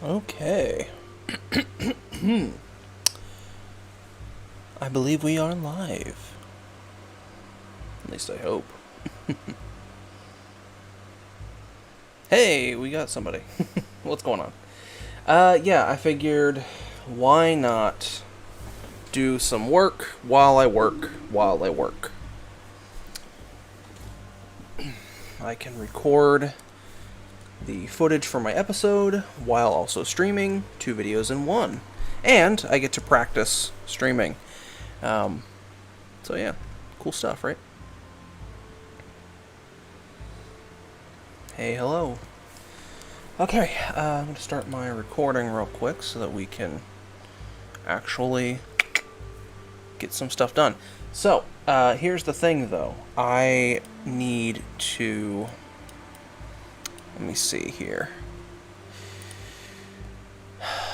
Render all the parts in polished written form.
Okay. I believe we are live. At least I hope. Hey, we got somebody. What's going on? Yeah, I figured why not do some work while I work. I can record the footage for my episode while also streaming 2 videos in 1. And I get to practice streaming. So yeah, cool stuff, right? Hey, hello. Okay, I'm going to start my recording real quick so that we can actually get some stuff done. So, here's the thing though. I need to... Let me see here.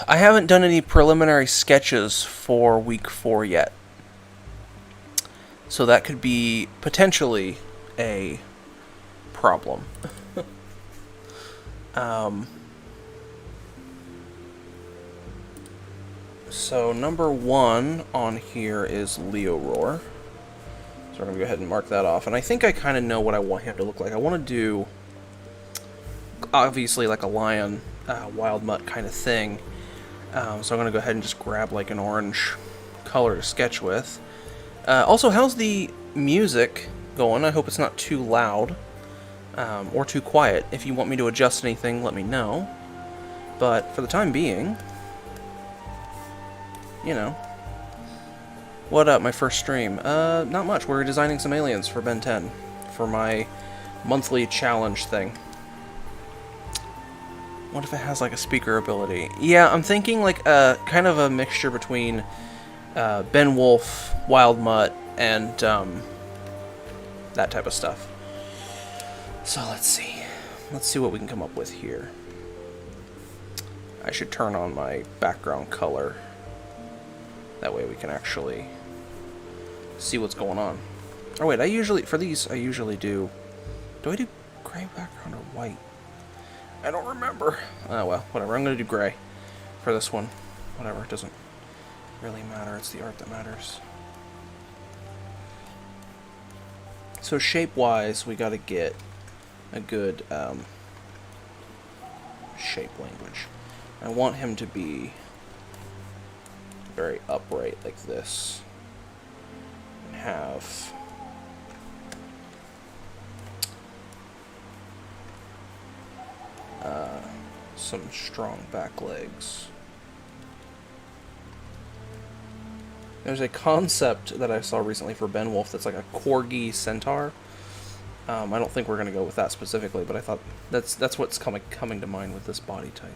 I haven't done any preliminary sketches for week 4 yet. So that could be potentially a problem. So number 1 on here is Leo Roar. So we're going to go ahead and mark that off. And I think I kind of know what I want him to look like. I want to do, obviously, like a lion, wild mutt kind of thing. So I'm going to go ahead and just grab like an orange color to sketch with. Also, how's the music going? I hope it's not too loud or too quiet. If you want me to adjust anything, let me know. But for the time being, you know. What up, my first stream? Not much. We're designing some aliens for Ben 10 for my monthly challenge thing. What if it has like a speaker ability? Yeah, I'm thinking like kind of a mixture between Ben Wolf, Wild Mutt, and that type of stuff. So let's see. Let's see what we can come up with here. I should turn on my background color. That way we can actually see what's going on. Oh wait, for these, I usually do... Do I do gray background or white? I don't remember. Oh well, whatever. I'm going to do gray for this one. Whatever, it doesn't really matter. It's the art that matters. So shape-wise, we got to get a good shape language. I want him to be very upright like this, and have some strong back legs. There's a concept that I saw recently for Ben Wolf that's like a corgi centaur. I don't think we're going to go with that specifically, but I thought that's what's coming to mind with this body type.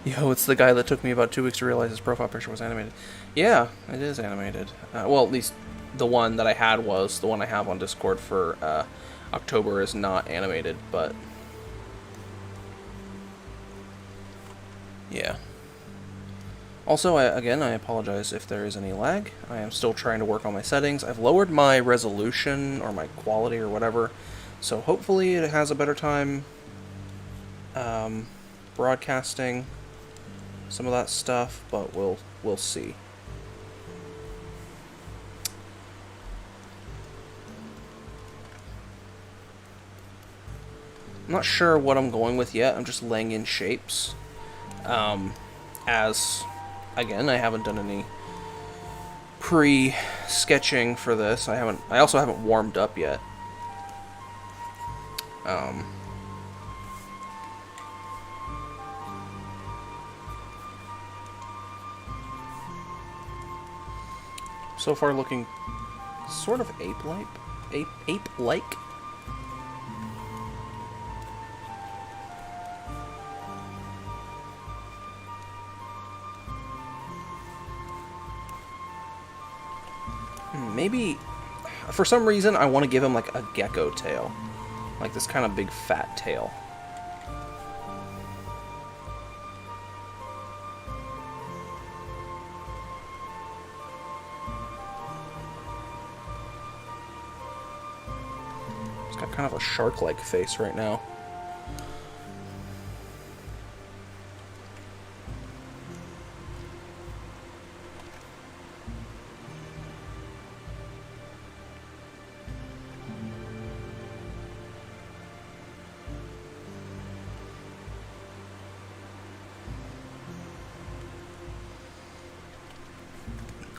Yo, it's the guy that took me about 2 weeks to realize his profile picture was animated. Yeah, it is animated. Well, at least the one that I had was. The one I have on Discord for October is not animated, but... yeah. Also, again, I apologize if there is any lag. I am still trying to work on my settings. I've lowered my resolution, or my quality, or whatever, so hopefully it has a better time broadcasting some of that stuff, but we'll see. I'm not sure what I'm going with yet. I'm just laying in shapes. As, again, I haven't done any pre-sketching for this. I also haven't warmed up yet. So far looking sort of ape-like. Ape-like? Maybe, for some reason, I want to give him like a gecko tail. Like this kind of big fat tail. It's got kind of a shark-like face right now.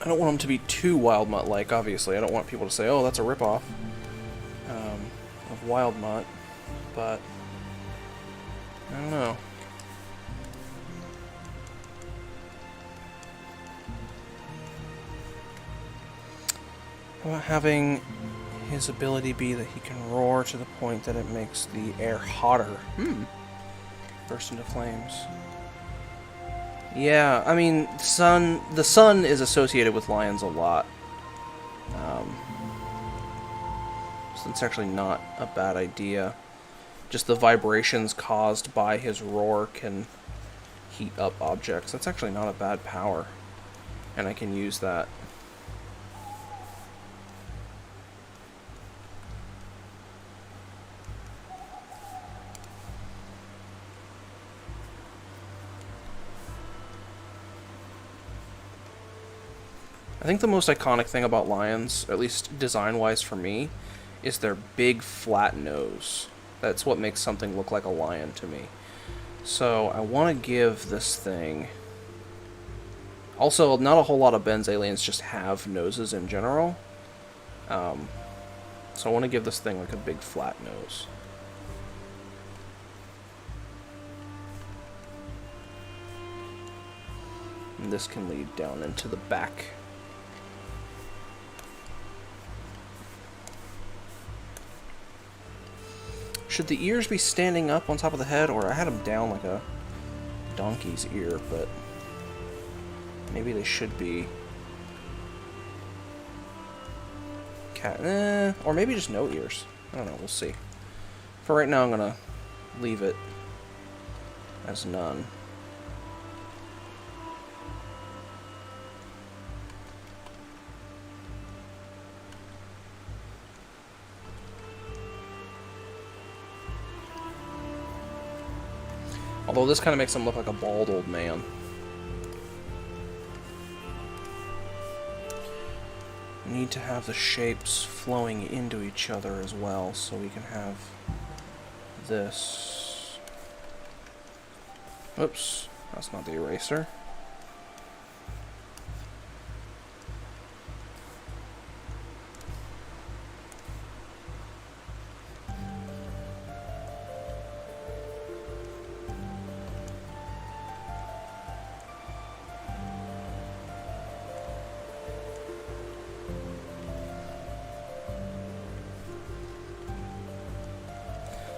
I don't want them to be too Wild Mutt-like, obviously. I don't want people to say, oh, that's a ripoff of Wild Mutt, but I don't know. How about having his ability be that he can roar to the point that it makes the air hotter? Burst into flames. Yeah, I mean, the sun is associated with lions a lot. So it's actually not a bad idea. Just the vibrations caused by his roar can heat up objects. That's actually not a bad power. And I can use that. I think the most iconic thing about lions, at least design-wise for me, is their big flat nose. That's what makes something look like a lion to me. So I want to give this thing... Also, not a whole lot of Ben's aliens just have noses in general. So I want to give this thing like a big flat nose. And this can lead down into the back. Should the ears be standing up on top of the head, or I had them down like a donkey's ear, but maybe they should be or maybe just no ears. I don't know, we'll see. For right now, I'm gonna leave it as none. Although this kind of makes him look like a bald old man. We need to have the shapes flowing into each other as well, so we can have this. Oops, that's not the eraser.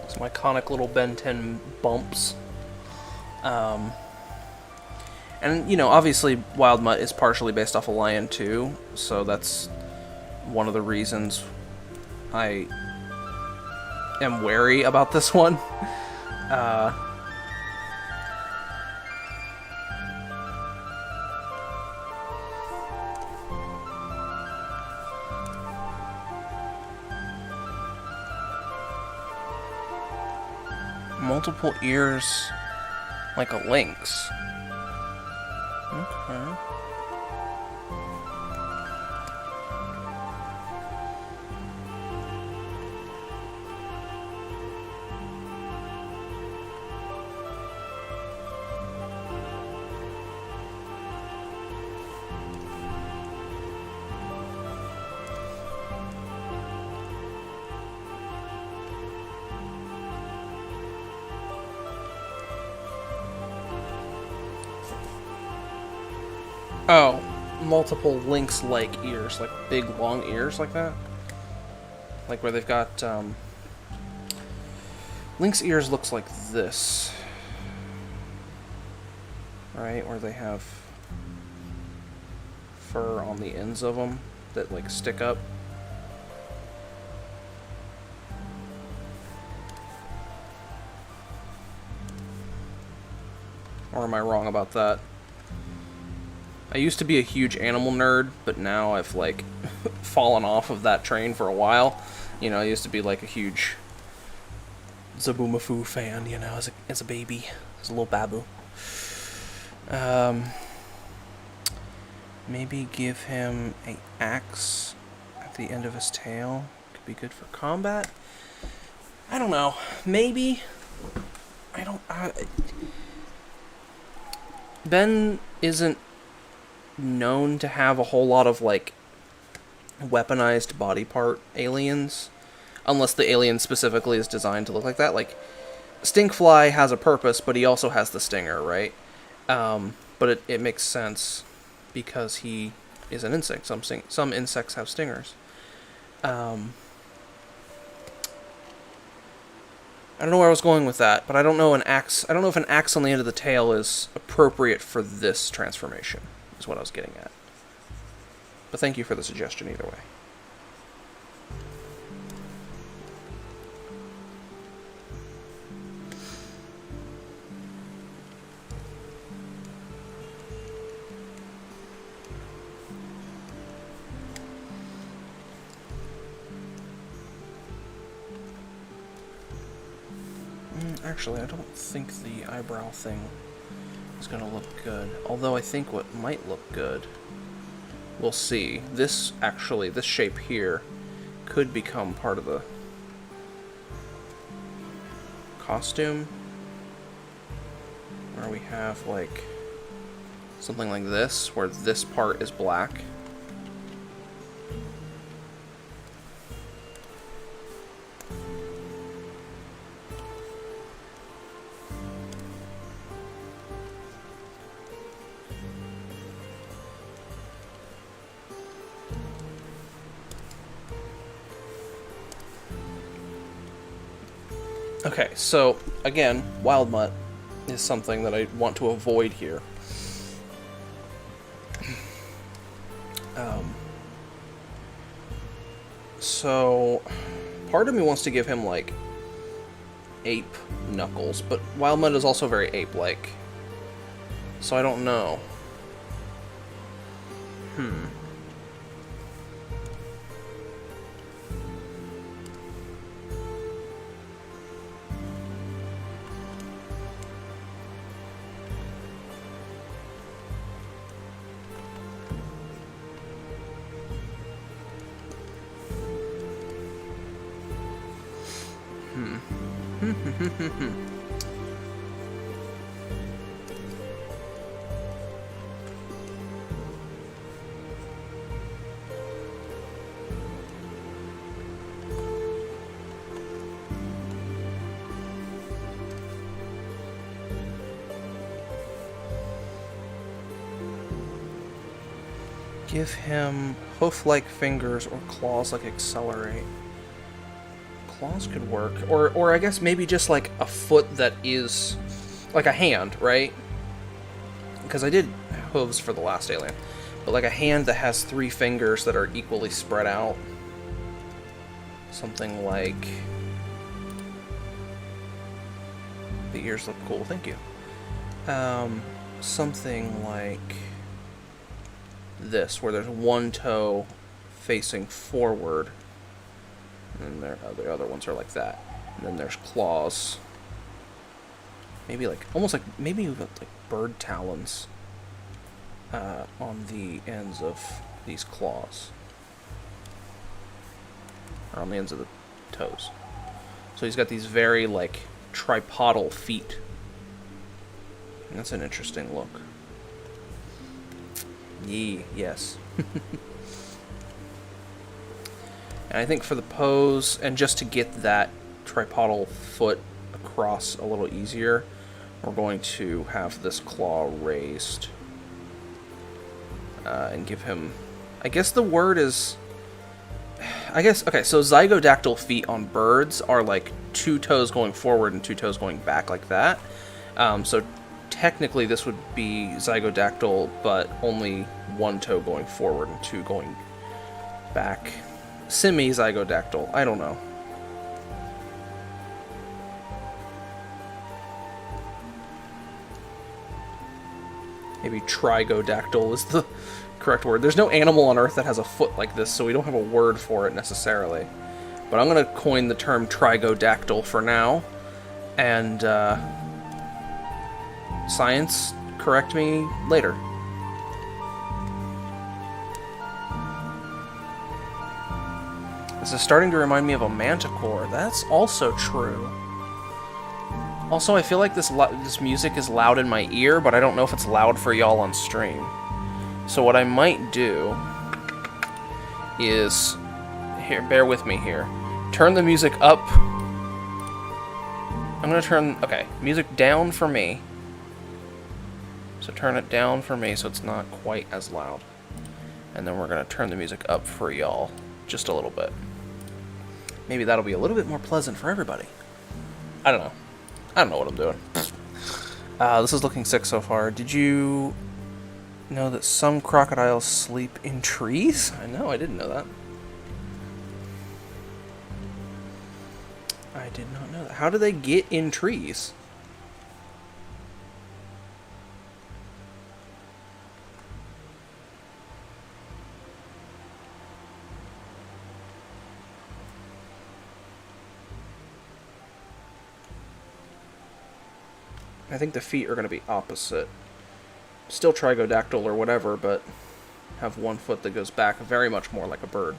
Some iconic little Ben 10 bumps. And, you know, obviously Wild Mutt is partially based off a lion too, so that's one of the reasons I am wary about this one. Multiple ears like a lynx. Okay. Oh, multiple lynx-like ears, like big long ears like that? Like where they've got, lynx ears looks like this. Right, where they have fur on the ends of them that like stick up. Or am I wrong about that? I used to be a huge animal nerd, but now I've, like, fallen off of that train for a while. You know, I used to be like a huge Zaboomafoo fan, you know, as a baby, as a little babu. Maybe give him an axe at the end of his tail. Could be good for combat. I don't know. Maybe. I don't. Ben isn't known to have a whole lot of like weaponized body part aliens, unless the alien specifically is designed to look like that. Like Stinkfly has a purpose, but he also has the stinger, right? But it makes sense because he is an insect. Some insects have stingers. I don't know where I was going with that, but I don't know if an axe on the end of the tail is appropriate for this transformation, is what I was getting at. But thank you for the suggestion either way. Actually, I don't think the eyebrow thing is going to look good. Although I think what might look good, we'll see. This shape here could become part of the costume. Where we have, like, something like this, where this part is black. Okay, so, again, Wild Mutt is something that I want to avoid here. So, part of me wants to give him, like, ape knuckles, but Wild Mutt is also very ape-like. So I don't know. Give him hoof-like fingers or claws like Accelerate. Claws could work. Or I guess maybe just like a foot that is like a hand, right? Because I did hooves for the last alien. But like a hand that has 3 fingers that are equally spread out. Something like... The ears look cool, thank you. Something like this, where there's one toe facing forward, and the other ones are like that. And then there's claws. Maybe like, almost like, maybe even like bird talons on the ends of these claws. Or on the ends of the toes. So he's got these very, like, tripodal feet. And that's an interesting look. Yes. And I think for the pose, and just to get that tripodal foot across a little easier, we're going to have this claw raised. And give him... I guess the word is... okay, so zygodactyl feet on birds are like 2 toes going forward and 2 toes going back like that. So technically this would be zygodactyl, but only 1 toe going forward and 2 going back. Semi-zygodactyl, I don't know. Maybe trigodactyl is the correct word. There's no animal on Earth that has a foot like this, so we don't have a word for it necessarily. But I'm going to coin the term trigodactyl for now. And science, correct me later. This is starting to remind me of a manticore. That's also true. Also, I feel like this music is loud in my ear, but I don't know if it's loud for y'all on stream. So what I might do is... Here, bear with me here. Turn the music up. I'm going to turn... Okay, music down for me. So turn it down for me so it's not quite as loud. And then we're going to turn the music up for y'all just a little bit. Maybe that'll be a little bit more pleasant for everybody. I don't know. I don't know what I'm doing. This is looking sick so far. Did you know that some crocodiles sleep in trees? I know, I didn't know that. I did not know that. How do they get in trees? I think the feet are going to be opposite. Still trigodactyl or whatever, but have one foot that goes back very much more like a bird.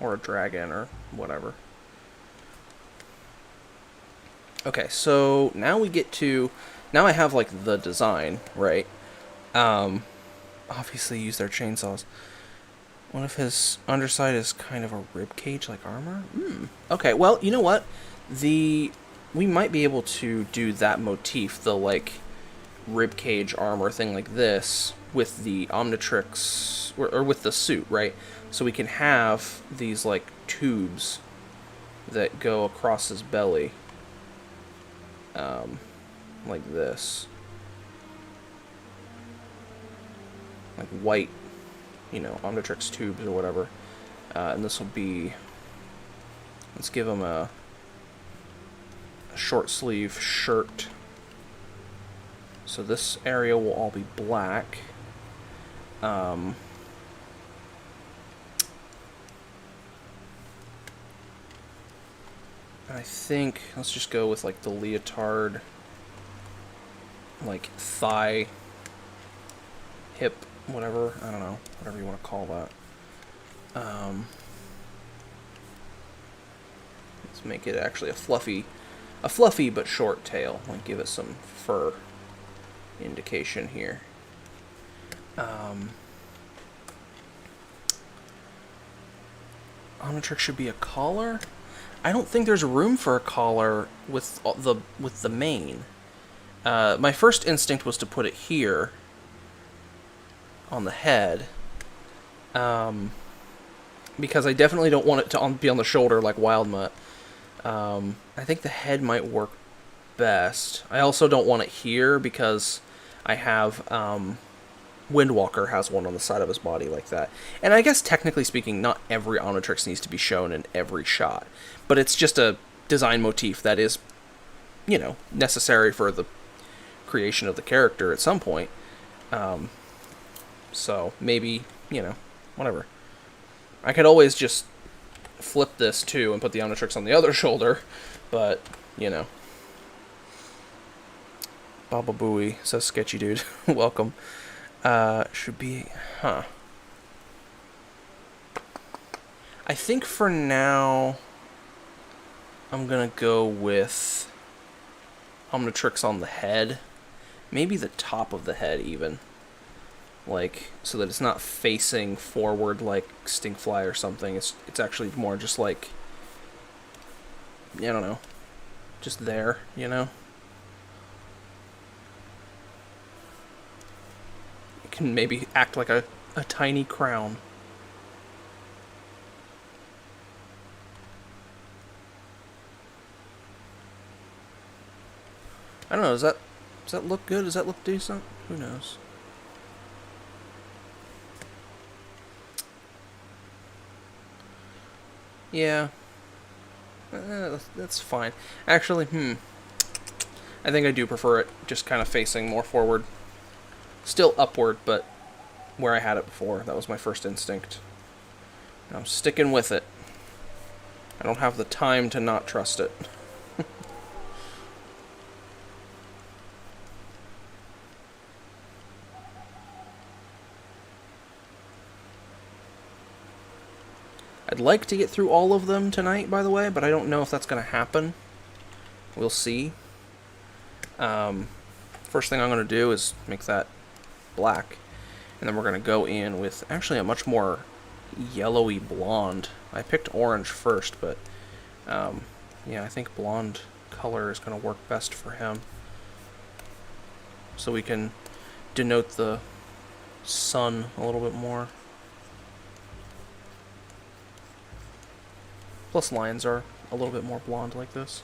Or a dragon or whatever. Okay, so now we get to... Now I have, like, the design, right? Obviously use their chainsaws. What if his underside is kind of a ribcage like armor? Okay, well, you know what? We might be able to do that motif, the, like, ribcage armor thing like this, with the Omnitrix, or with the suit, right? So we can have these, like, tubes that go across his belly. Like this. Like white, you know, Omnitrix tubes or whatever. And this will be... Let's give him a short sleeve shirt. So this area will all be black. And I think, let's just go with like the leotard, like thigh, hip, whatever, I don't know, whatever you want to call that. Let's make it actually a fluffy but short tail, like give it some fur indication here. Omnitrix should be a collar. I don't think there's room for a collar with the mane. My first instinct was to put it here on the head, because I definitely don't want it to be on the shoulder like Wildmutt. I think the head might work best. I also don't want it here because I have Windwalker has one on the side of his body like that. And I guess technically speaking, not every Omnitrix needs to be shown in every shot. But it's just a design motif that is, you know, necessary for the creation of the character at some point. So maybe, you know, whatever. I could always just flip this too and put the Omnitrix on the other shoulder, but, you know. Baba Booey says sketchy dude. Welcome. Should be, I think for now, I'm gonna go with Omnitrix on the head. Maybe the top of the head, even. Like, so that it's not facing forward like Stinkfly or something. It's actually more just like, I don't know, just there, you know? It can maybe act like a tiny crown. I don't know, does that look good? Does that look decent? Who knows? Yeah. That's fine. Actually, I think I do prefer it just kind of facing more forward. Still upward, but where I had it before. That was my first instinct. And I'm sticking with it. I don't have the time to not trust it. I'd like to get through all of them tonight, by the way, but I don't know if that's going to happen. We'll see. First thing I'm going to do is make that black. And then we're going to go in with actually a much more yellowy blonde. I picked orange first, but yeah, I think blonde color is going to work best for him. So we can denote the sun a little bit more. Plus lions are a little bit more blonde like this.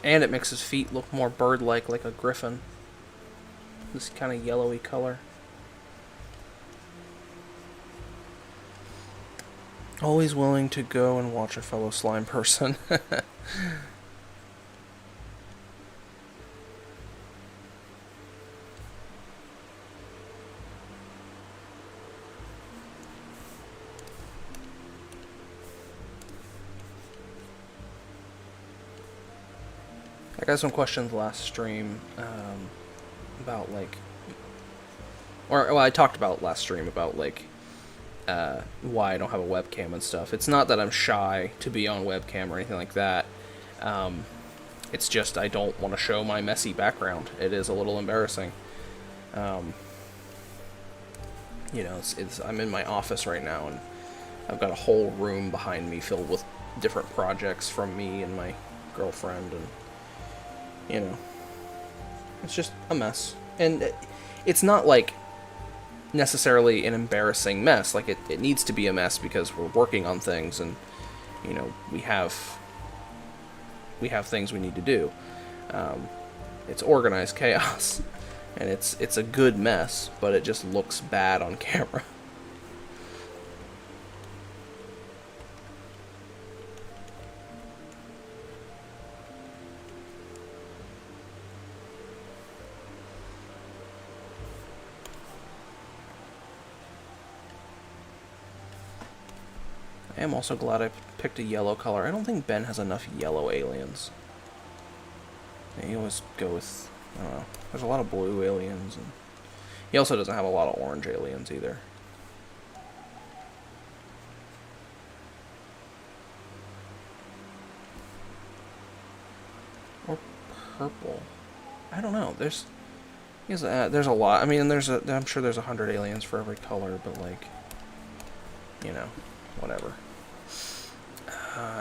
And it makes his feet look more bird-like, like a griffin. This kind of yellowy color. Always willing to go and watch a fellow slime person. I got some questions last stream about, like... well, I talked about last stream about, like... why I don't have a webcam and stuff. It's not that I'm shy to be on webcam or anything like that. It's just I don't want to show my messy background. It is a little embarrassing. You know, I'm in my office right now, and I've got a whole room behind me filled with different projects from me and my girlfriend, and you know, it's just a mess. And it's not like necessarily an embarrassing mess. Like, it needs to be a mess because we're working on things, and you know, we have things we need to do. It's organized chaos, and it's a good mess, but it just looks bad on camera. I am also glad I picked a yellow color. I don't think Ben has enough yellow aliens. He always go with, I don't know, there's a lot of blue aliens, and he also doesn't have a lot of orange aliens either. Or purple. I don't know. There's a lot. I mean, I'm sure there's 100 aliens for every color, but like, you know, whatever.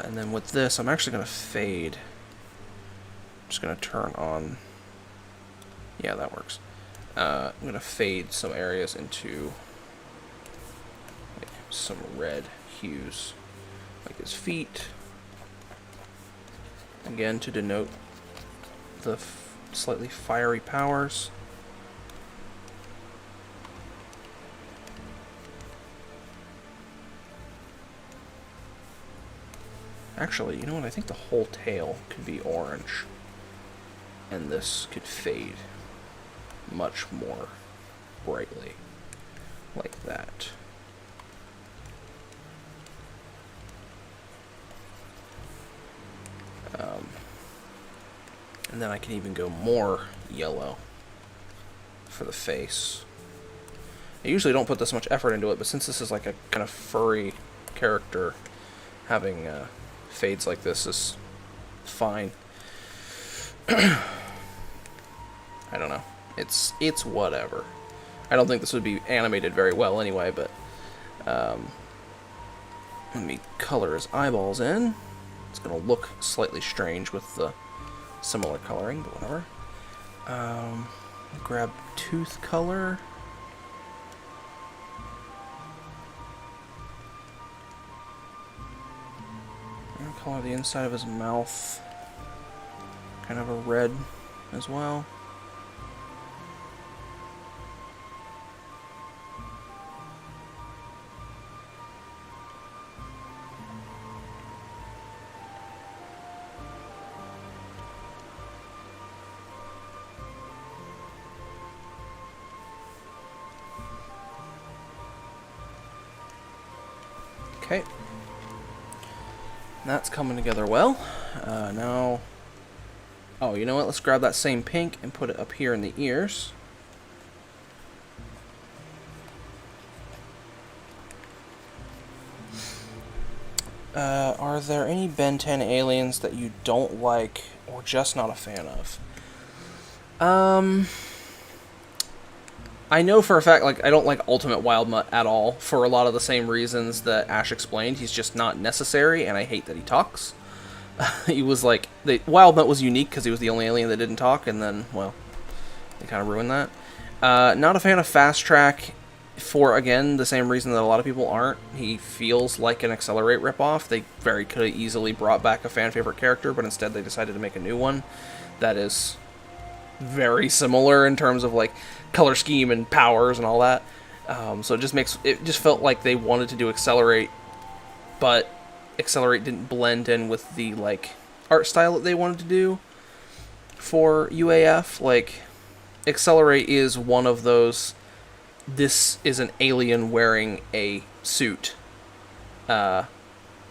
And then with this, I'm actually going to fade. I'm just going to turn on... Yeah, that works. I'm going to fade some areas into like, some red hues. Like his feet. Again, to denote the slightly fiery powers. Actually, you know what? I think the whole tail could be orange. And this could fade much more brightly. Like that. And then I can even go more yellow for the face. I usually don't put this much effort into it, but since this is like a kind of furry character, having... fades like this is fine. I don't know. It's whatever. I don't think this would be animated very well anyway, but let me color his eyeballs in. It's gonna look slightly strange with the similar coloring, but whatever. Grab tooth color. Color the inside of his mouth kind of a red as well. Okay. That's coming together well. Now... Oh, you know what? Let's grab that same pink and put it up here in the ears. Are there any Ben 10 aliens that you don't like or just not a fan of? I know for a fact, like, I don't like Ultimate Wild Mutt at all for a lot of the same reasons that Ash explained. He's just not necessary, and I hate that he talks. He was like, Wild Mutt was unique because he was the only alien that didn't talk, and then, well, they kind of ruined that. Not a fan of Fast Track for, again, the same reason that a lot of people aren't. He feels like an Accelerate ripoff. They very could have easily brought back a fan favorite character, but instead they decided to make a new one that is very similar in terms of, like, color scheme and powers and all that. So it just felt like they wanted to do Accelerate, but Accelerate didn't blend in with the, like, art style that they wanted to do for UAF. Like, Accelerate is one of those, this is an alien wearing a suit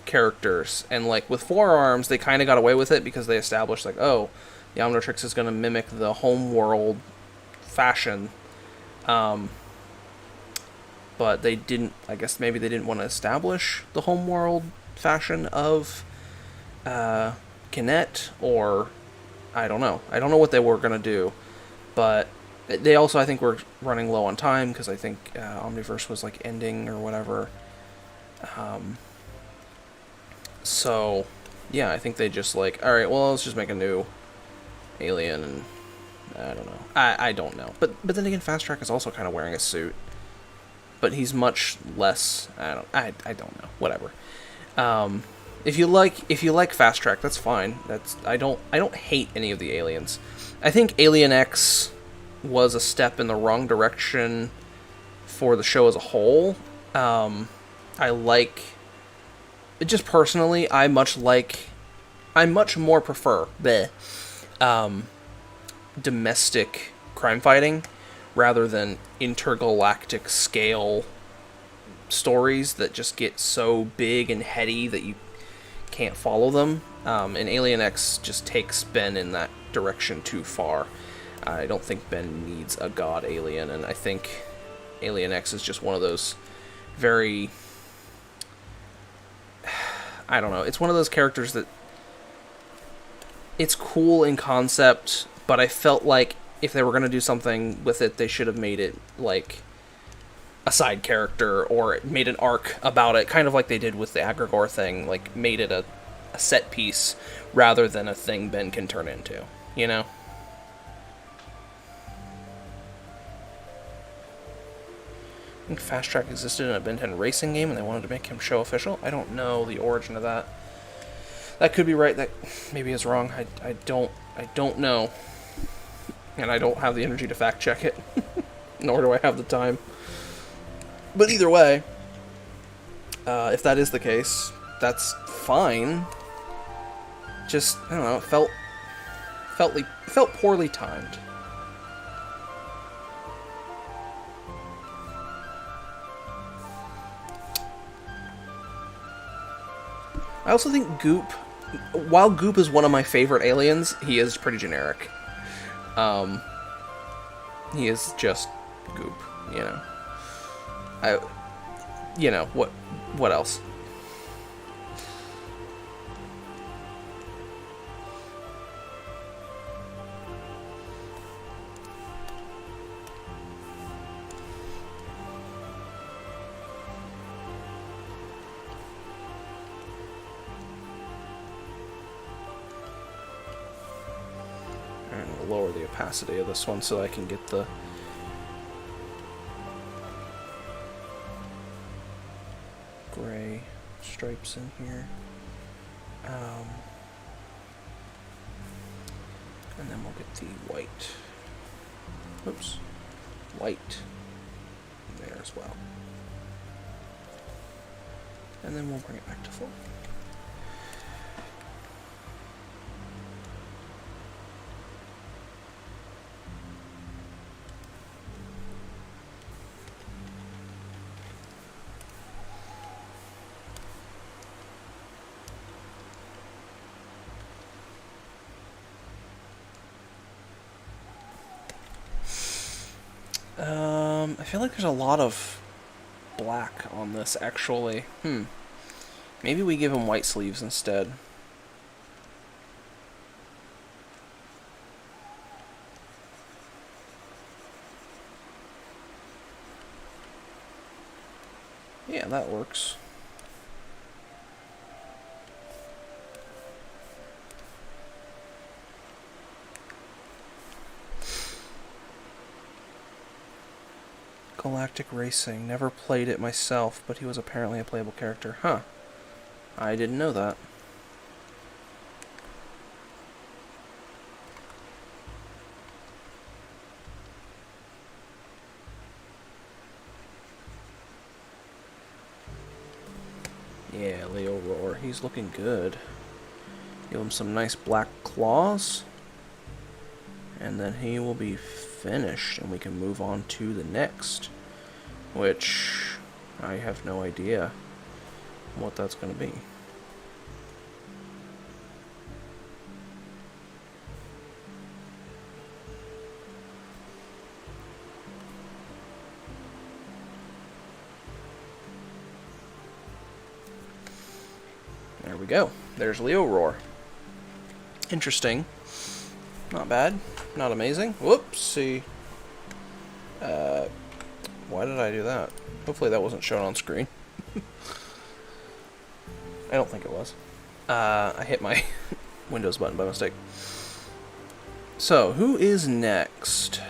characters. And, like, with Forearms, they kind of got away with it because they established, like, oh, the Omnitrix is going to mimic the homeworld fashion. But they didn't, I guess maybe they didn't want to establish the homeworld fashion of Kinet, or I don't know. I don't know what they were going to do. But they also, I think, were running low on time because I think Omniverse was, like, ending or whatever. So, yeah, I think they just, like, alright, well, let's just make a new alien, and I don't know. I don't know. But then again, Fast Track is also kind of wearing a suit. But he's much less, I don't know. Whatever. If you like Fast Track, that's fine. I don't hate any of the aliens. I think Alien X was a step in the wrong direction for the show as a whole. I like, just personally, I much more prefer domestic crime fighting rather than intergalactic scale stories that just get so big and heady that you can't follow them. And Alien X just takes Ben in that direction too far. I don't think Ben needs a god alien, and I think Alien X is just one of those very... I don't know, it's one of those characters that... It's cool in concept, but I felt like if they were going to do something with it, they should have made it, like, a side character, or made an arc about it, kind of like they did with the Agrigor thing, like, made it a set piece, rather than a thing Ben can turn into, you know? I think Fast Track existed in a Ben 10 racing game, and they wanted to make him show official. I don't know the origin of that. That could be right, that maybe is wrong. I don't know. And I don't have the energy to fact check it. Nor do I have the time. But either way, if that is the case, that's fine. Just, I don't know, it felt poorly timed. I also think Goop, while Goop is one of my favorite aliens, he is pretty generic. He is just Goop, you know. What else? Lower the opacity of this one so I can get the gray stripes in here. And then we'll get the white. Oops. White there as well. And then we'll bring it back to full. I feel like there's a lot of black on this, actually. Maybe we give him white sleeves instead. Yeah, that works. Galactic Racing. Never played it myself, but he was apparently a playable character. Huh. I didn't know that. Yeah, Leo Roar. He's looking good. Give him some nice black claws. And then he will be finished, and we can move on to the next. Which, I have no idea what that's going to be. There we go. There's Leo Roar. Interesting. Not bad. Not amazing. Whoopsie. Why did I do that? Hopefully that wasn't shown on screen. I don't think it was. I hit my Windows button by mistake. So, who is next?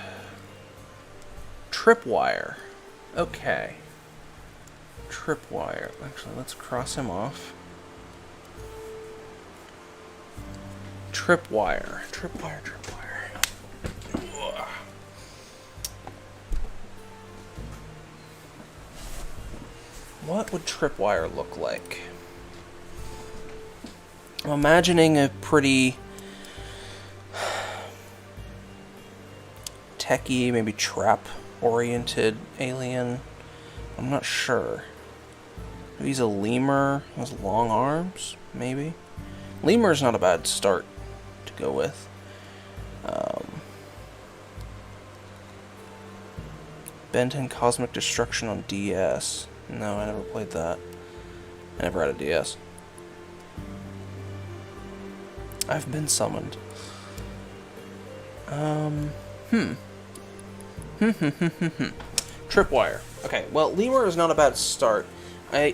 Tripwire. Okay. Tripwire. Actually, let's cross him off. Tripwire. Tripwire. Ugh. What would Tripwire look like? I'm imagining a pretty techie, maybe trap-oriented alien. I'm not sure. Maybe he's a lemur, has long arms, maybe? Lemur's not a bad start to go with. Benton Cosmic Destruction on DS. No, I never played that. I never had a DS. I've been summoned. Tripwire. Okay, well, lemur is not a bad start. I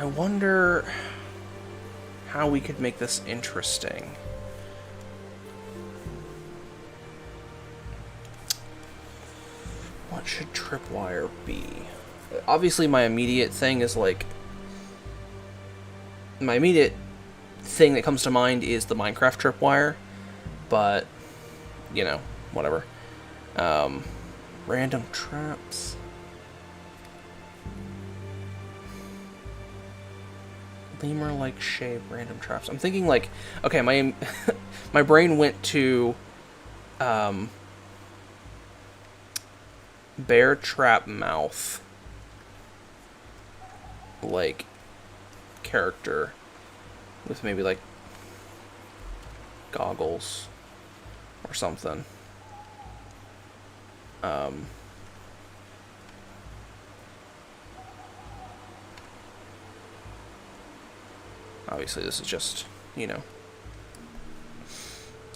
wonder how we could make this interesting. What should Tripwire be? Obviously, my immediate thing is like... My immediate thing that comes to mind is the Minecraft Tripwire. But, you know, whatever. Random traps. Lemur-like shape, random traps. I'm thinking like... Okay, my my brain went to... bear trap mouth, like, character with maybe like goggles or something. Obviously this is just, you know,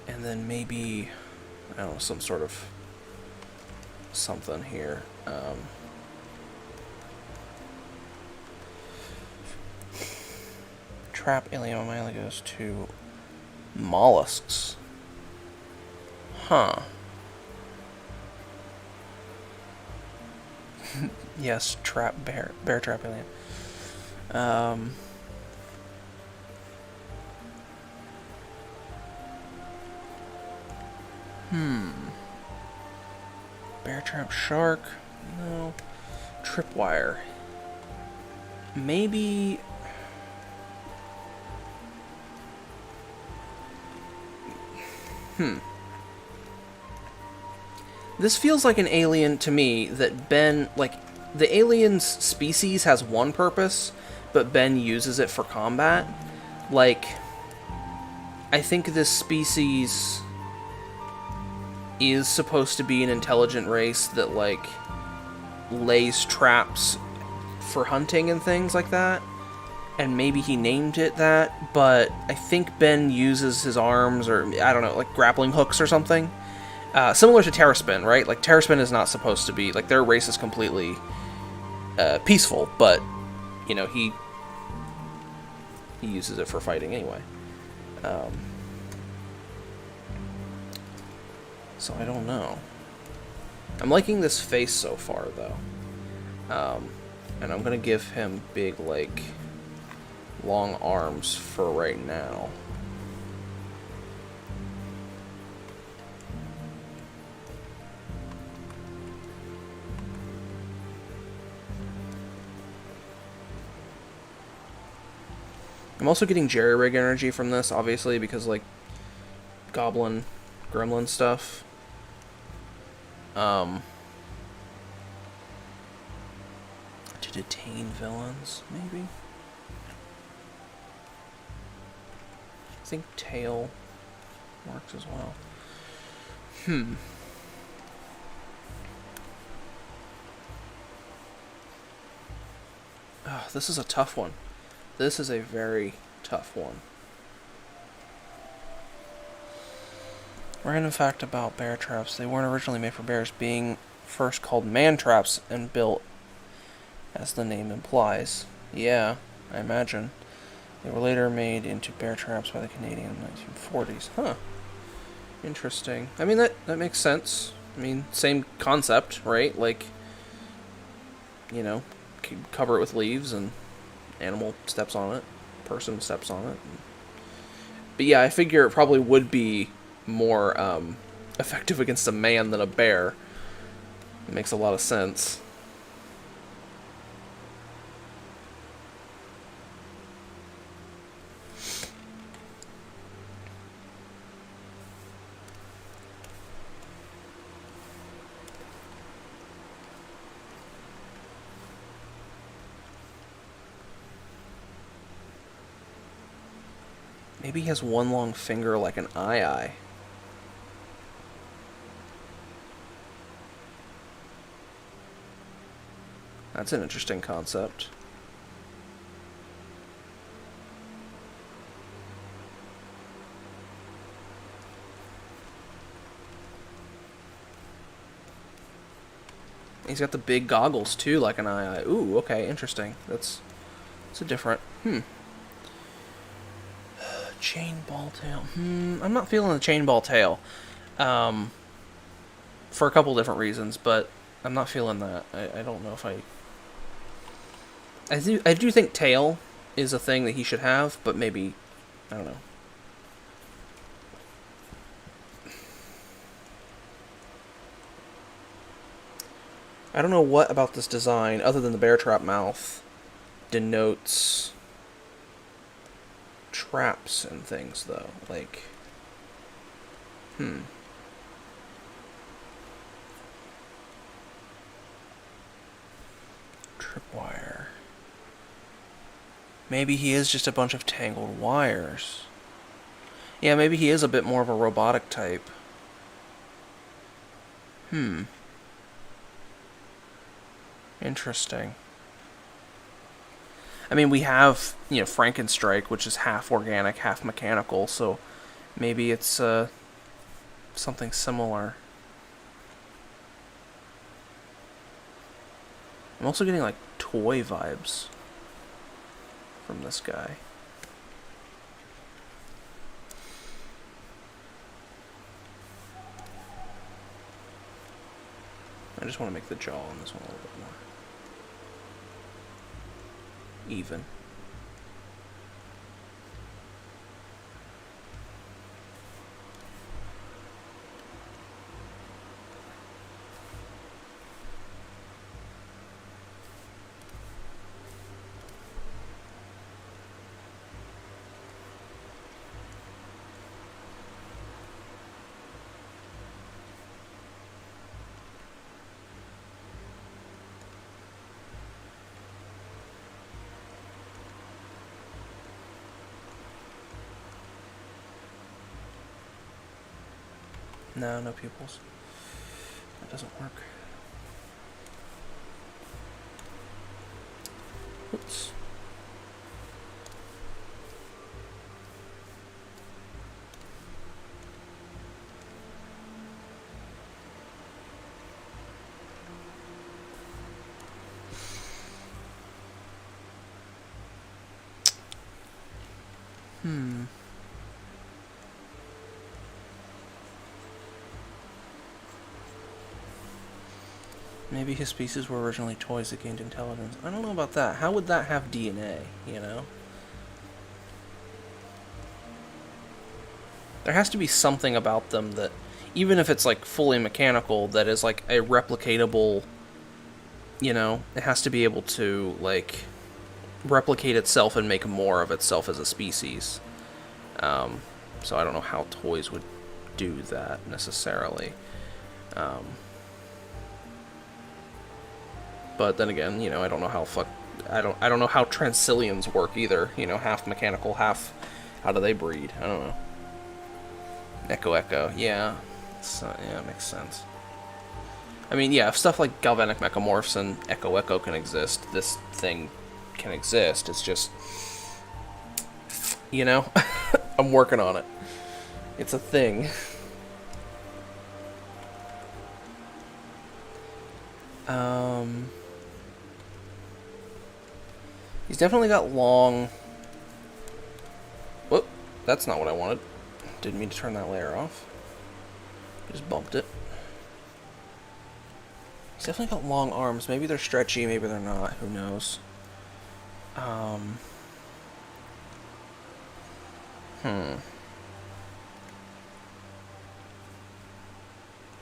and then maybe, I don't know, some sort of something here. Trap alien mainly goes to mollusks. Huh. Yes, trap bear trap alien. Bear trap shark? No. Tripwire. Maybe... This feels like an alien to me that Ben, like, the alien's species has one purpose, but Ben uses it for combat. Like, I think this species is supposed to be an intelligent race that, like, lays traps for hunting and things like that. And maybe he named it that, but I think Ben uses his arms, or I don't know, like grappling hooks or something. Similar to Terraspin, right? Like, Terraspin is not supposed to be, like, their race is completely peaceful, but, you know, he uses it for fighting anyway. So I don't know. I'm liking this face so far, though. And I'm gonna give him big, like, long arms for right now. I'm also getting jerry-rig energy from this, obviously, because, like, goblin, gremlin stuff. To detain villains, maybe? I think tail works as well. Oh, this is a tough one. This is a very tough one. Random fact about bear traps. They weren't originally made for bears, being first called man traps and built as the name implies. Yeah, I imagine. They were later made into bear traps by the Canadian in the 1940s. Huh. Interesting. I mean, that makes sense. I mean, same concept, right? Like, you know, cover it with leaves and animal steps on it, person steps on it. But yeah, I figure it probably would be more effective against a man than a bear. It makes a lot of sense. Maybe he has one long finger like an eye. That's an interesting concept. He's got the big goggles too, like an eye. Ooh, okay, interesting. That's a different. Chain ball tail. I'm not feeling the chain ball tail. For a couple different reasons, but I'm not feeling that. I don't know if I do think tail is a thing that he should have, but maybe, I don't know. I don't know what about this design, other than the bear trap mouth, denotes traps and things, though. Like, Tripwire. Maybe he is just a bunch of tangled wires. Yeah, maybe he is a bit more of a robotic type. Interesting. I mean, we have, you know, Frankenstrike, which is half organic, half mechanical, so maybe it's something similar. I'm also getting, like, toy vibes from this guy. I just want to make the jaw on this one a little bit more even. No, no pupils. That doesn't work. Oops. Maybe his species were originally toys that gained intelligence. I don't know about that. How would that have DNA, you know? There has to be something about them that, even if it's like fully mechanical, that is like a replicatable, you know, it has to be able to like replicate itself and make more of itself as a species. So I don't know how toys would do that necessarily. But then again, you know, I don't know how I don't know how Transilians work either. You know, half mechanical, half. How do they breed? I don't know. Echo, yeah. So, yeah, it makes sense. I mean, yeah, if stuff like galvanic mechamorphs and Echo can exist, this thing can exist. It's just, you know, I'm working on it. It's a thing. He's definitely got long... Whoop, that's not what I wanted. Didn't mean to turn that layer off. Just bumped it. He's definitely got long arms. Maybe they're stretchy, maybe they're not. Who knows?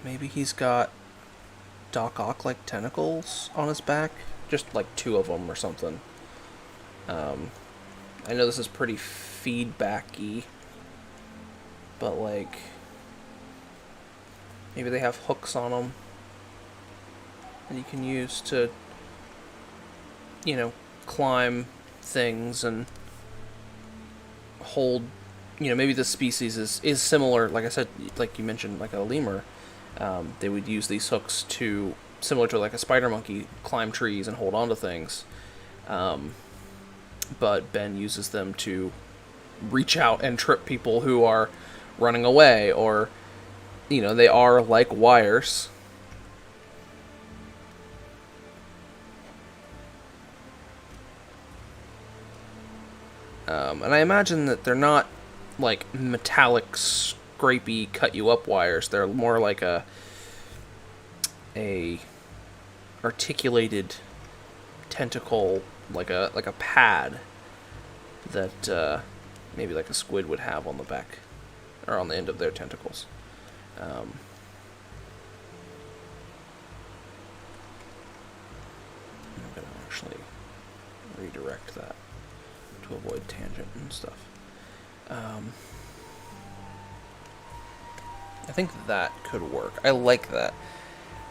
Maybe he's got Doc Ock-like tentacles on his back? Just like 2 of them or something. I know this is pretty feedbacky, but like, maybe they have hooks on them that you can use to, you know, climb things and hold, you know, maybe this species is similar, like I said, like you mentioned, like a lemur. They would use these hooks to, similar to like a spider monkey, climb trees and hold on to things. But Ben uses them to reach out and trip people who are running away, or, you know, they are like wires. And I imagine that they're not like metallic, scrapey, cut-you-up wires. They're more like a articulated tentacle, like a pad that maybe like a squid would have on the back or on the end of their tentacles. I'm gonna actually redirect that to avoid tangent and stuff. I think that could work. I like that.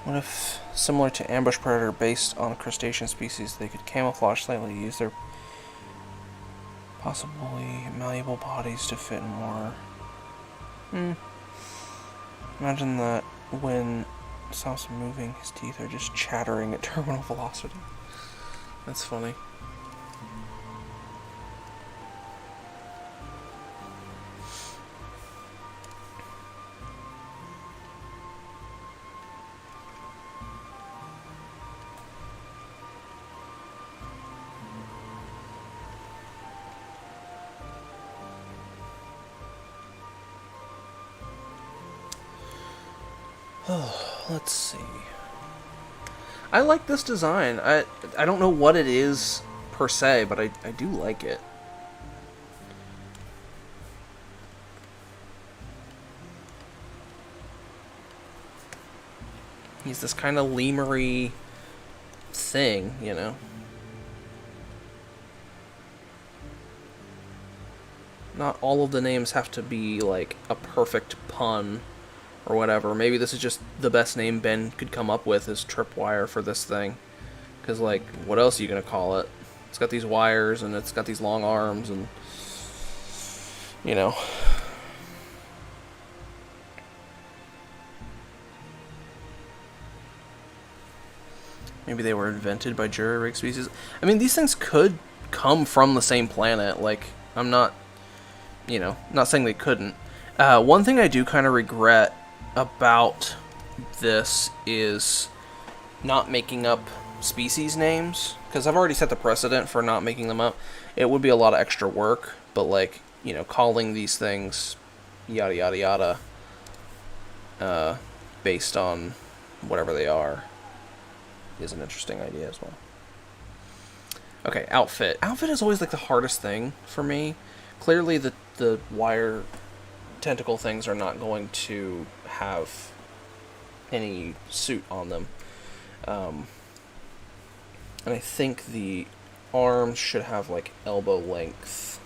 What if, similar to ambush predator based on crustacean species, they could camouflage slightly, use their possibly malleable bodies to fit more? Imagine that when it stops moving, his teeth are just chattering at terminal velocity. That's funny. Oh, let's see. I like this design. I don't know what it is per se, but I do like it. He's this kind of lemur-y thing, you know. Not all of the names have to be like a perfect pun or whatever. Maybe this is just the best name Ben could come up with, is Tripwire for this thing. Because, like, what else are you going to call it? It's got these wires, and it's got these long arms, and, you know. Maybe they were invented by jury-rigged species. I mean, these things could come from the same planet. Like, I'm not, not saying they couldn't. One thing I do kind of regret about this is not making up species names, because I've already set the precedent for not making them up. It would be a lot of extra work, but like, calling these things yada yada yada based on whatever they are is an interesting idea as well. Okay, outfit. Outfit is always like the hardest thing for me. Clearly the wire tentacle things are not going to have any suit on them. And I think the arms should have like elbow length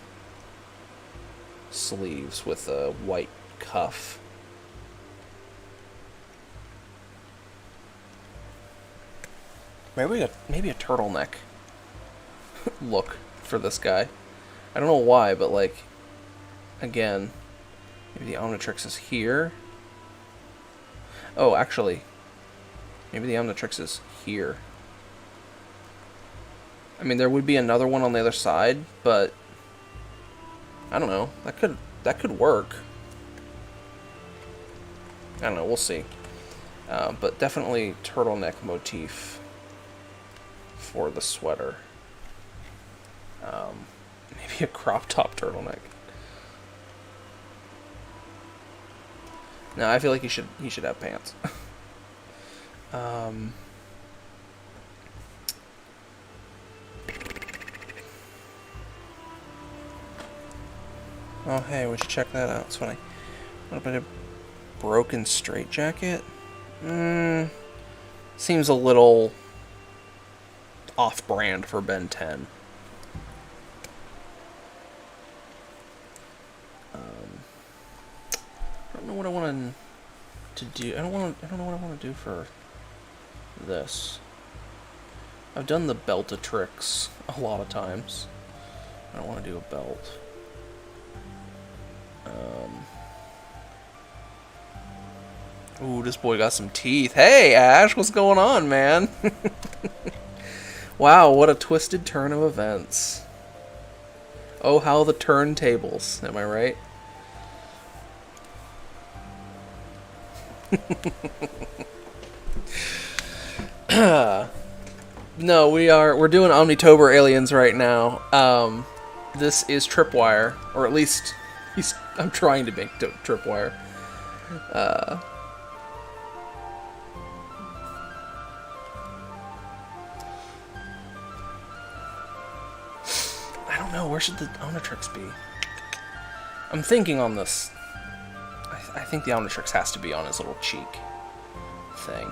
sleeves with a white cuff. Maybe a turtleneck look for this guy. I don't know why, but like, again, maybe the Omnitrix is here. Oh, actually, maybe the Omnitrix is here. I mean, there would be another one on the other side, but I don't know. That could work. I don't know. We'll see. But definitely turtleneck motif for the sweater. Maybe a crop top turtleneck. No, I feel like he should have pants. Oh, hey, we should check that out. It's funny. What about a broken straitjacket? Seems a little off-brand for Ben 10. I don't know what I want to do. I don't know what I want to do for this. I've done the Beltatrix a lot of times. I don't want to do a belt. Ooh, this boy got some teeth. Hey, Ash, what's going on, man? Wow, what a twisted turn of events. Oh, how the turntables. Am I right? No, we're doing Omnitober aliens right now. This is Tripwire, or at least I'm trying to make Tripwire. I don't know, where should the Omnitrix be? I'm thinking on this. I think the Omnitrix has to be on his little cheek thing.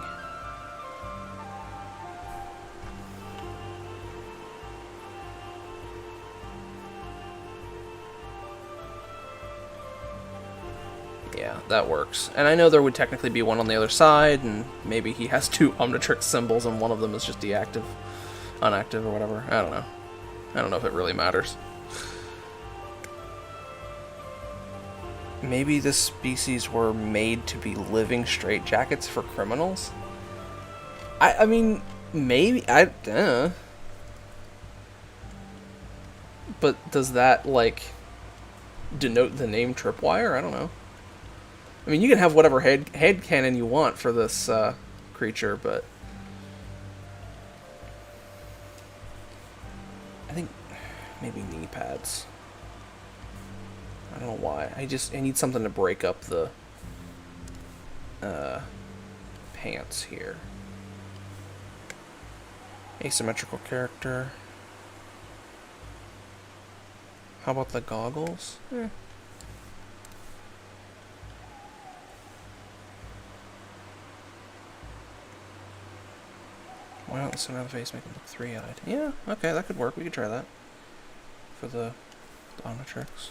Yeah, that works. And I know there would technically be one on the other side, and maybe he has two Omnitrix symbols, and one of them is just deactive, unactive, or whatever. I don't know. I don't know if it really matters. Maybe this species were made to be living straitjackets for criminals? I mean, maybe, but does that, like, denote the name Tripwire? I don't know. I mean, you can have whatever head cannon you want for this creature, but I think maybe knee pads. I don't know why. I need something to break up the pants here. Asymmetrical character. How about the goggles? Why not the center of the face make him look three-eyed? Yeah, okay, that could work. We could try that for the Omnitrix.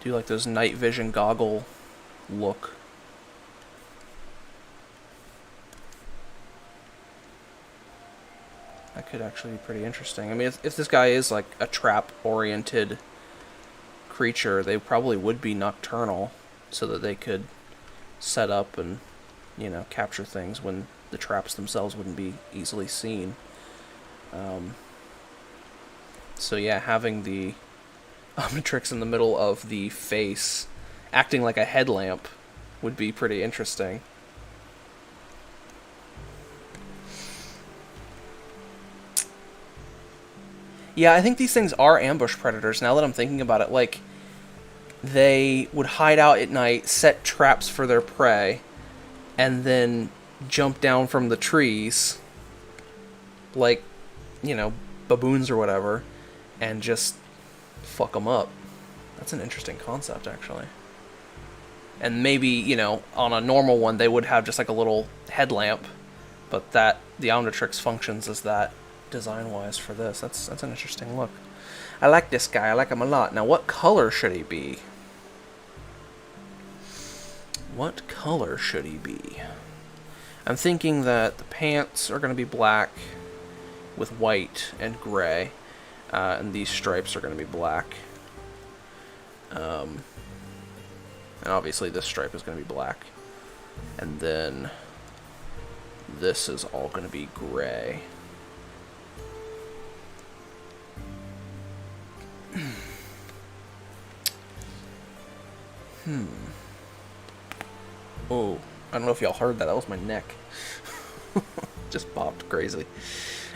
Do like those night vision goggle look. That could actually be pretty interesting. I mean, if this guy is like a trap-oriented creature, they probably would be nocturnal, so that they could set up and capture things when the traps themselves wouldn't be easily seen. So yeah, having the Omnitrix in the middle of the face, acting like a headlamp, would be pretty interesting. Yeah, I think these things are ambush predators now that I'm thinking about it. Like, they would hide out at night, set traps for their prey, and then jump down from the trees, like, baboons or whatever, and just fuck them up. That's an interesting concept, actually. And maybe, on a normal one, they would have just like a little headlamp, but the Omnitrix functions as that design-wise for this. That's an interesting look. I like this guy. I like him a lot. Now, what color should he be? What color should he be? I'm thinking that the pants are going to be black with white and gray, and these stripes are going to be black. And obviously this stripe is going to be black. And then this is all going to be gray. Oh, I don't know if y'all heard that. That was my neck. Just popped crazy.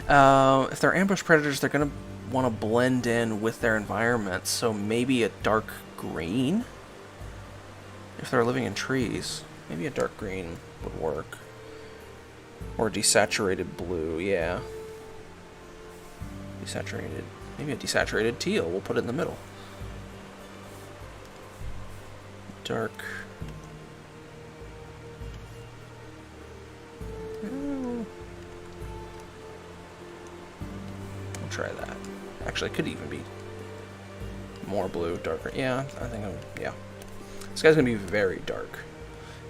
If they're ambush predators, they're going to want to blend in with their environment. So maybe a dark green? If they're living in trees, maybe a dark green would work. Or desaturated blue, yeah. Desaturated. Maybe a desaturated teal. We'll put it in the middle. Dark. We'll try that. Actually, it could even be more blue, darker. Yeah, I think yeah. This guy's gonna be very dark.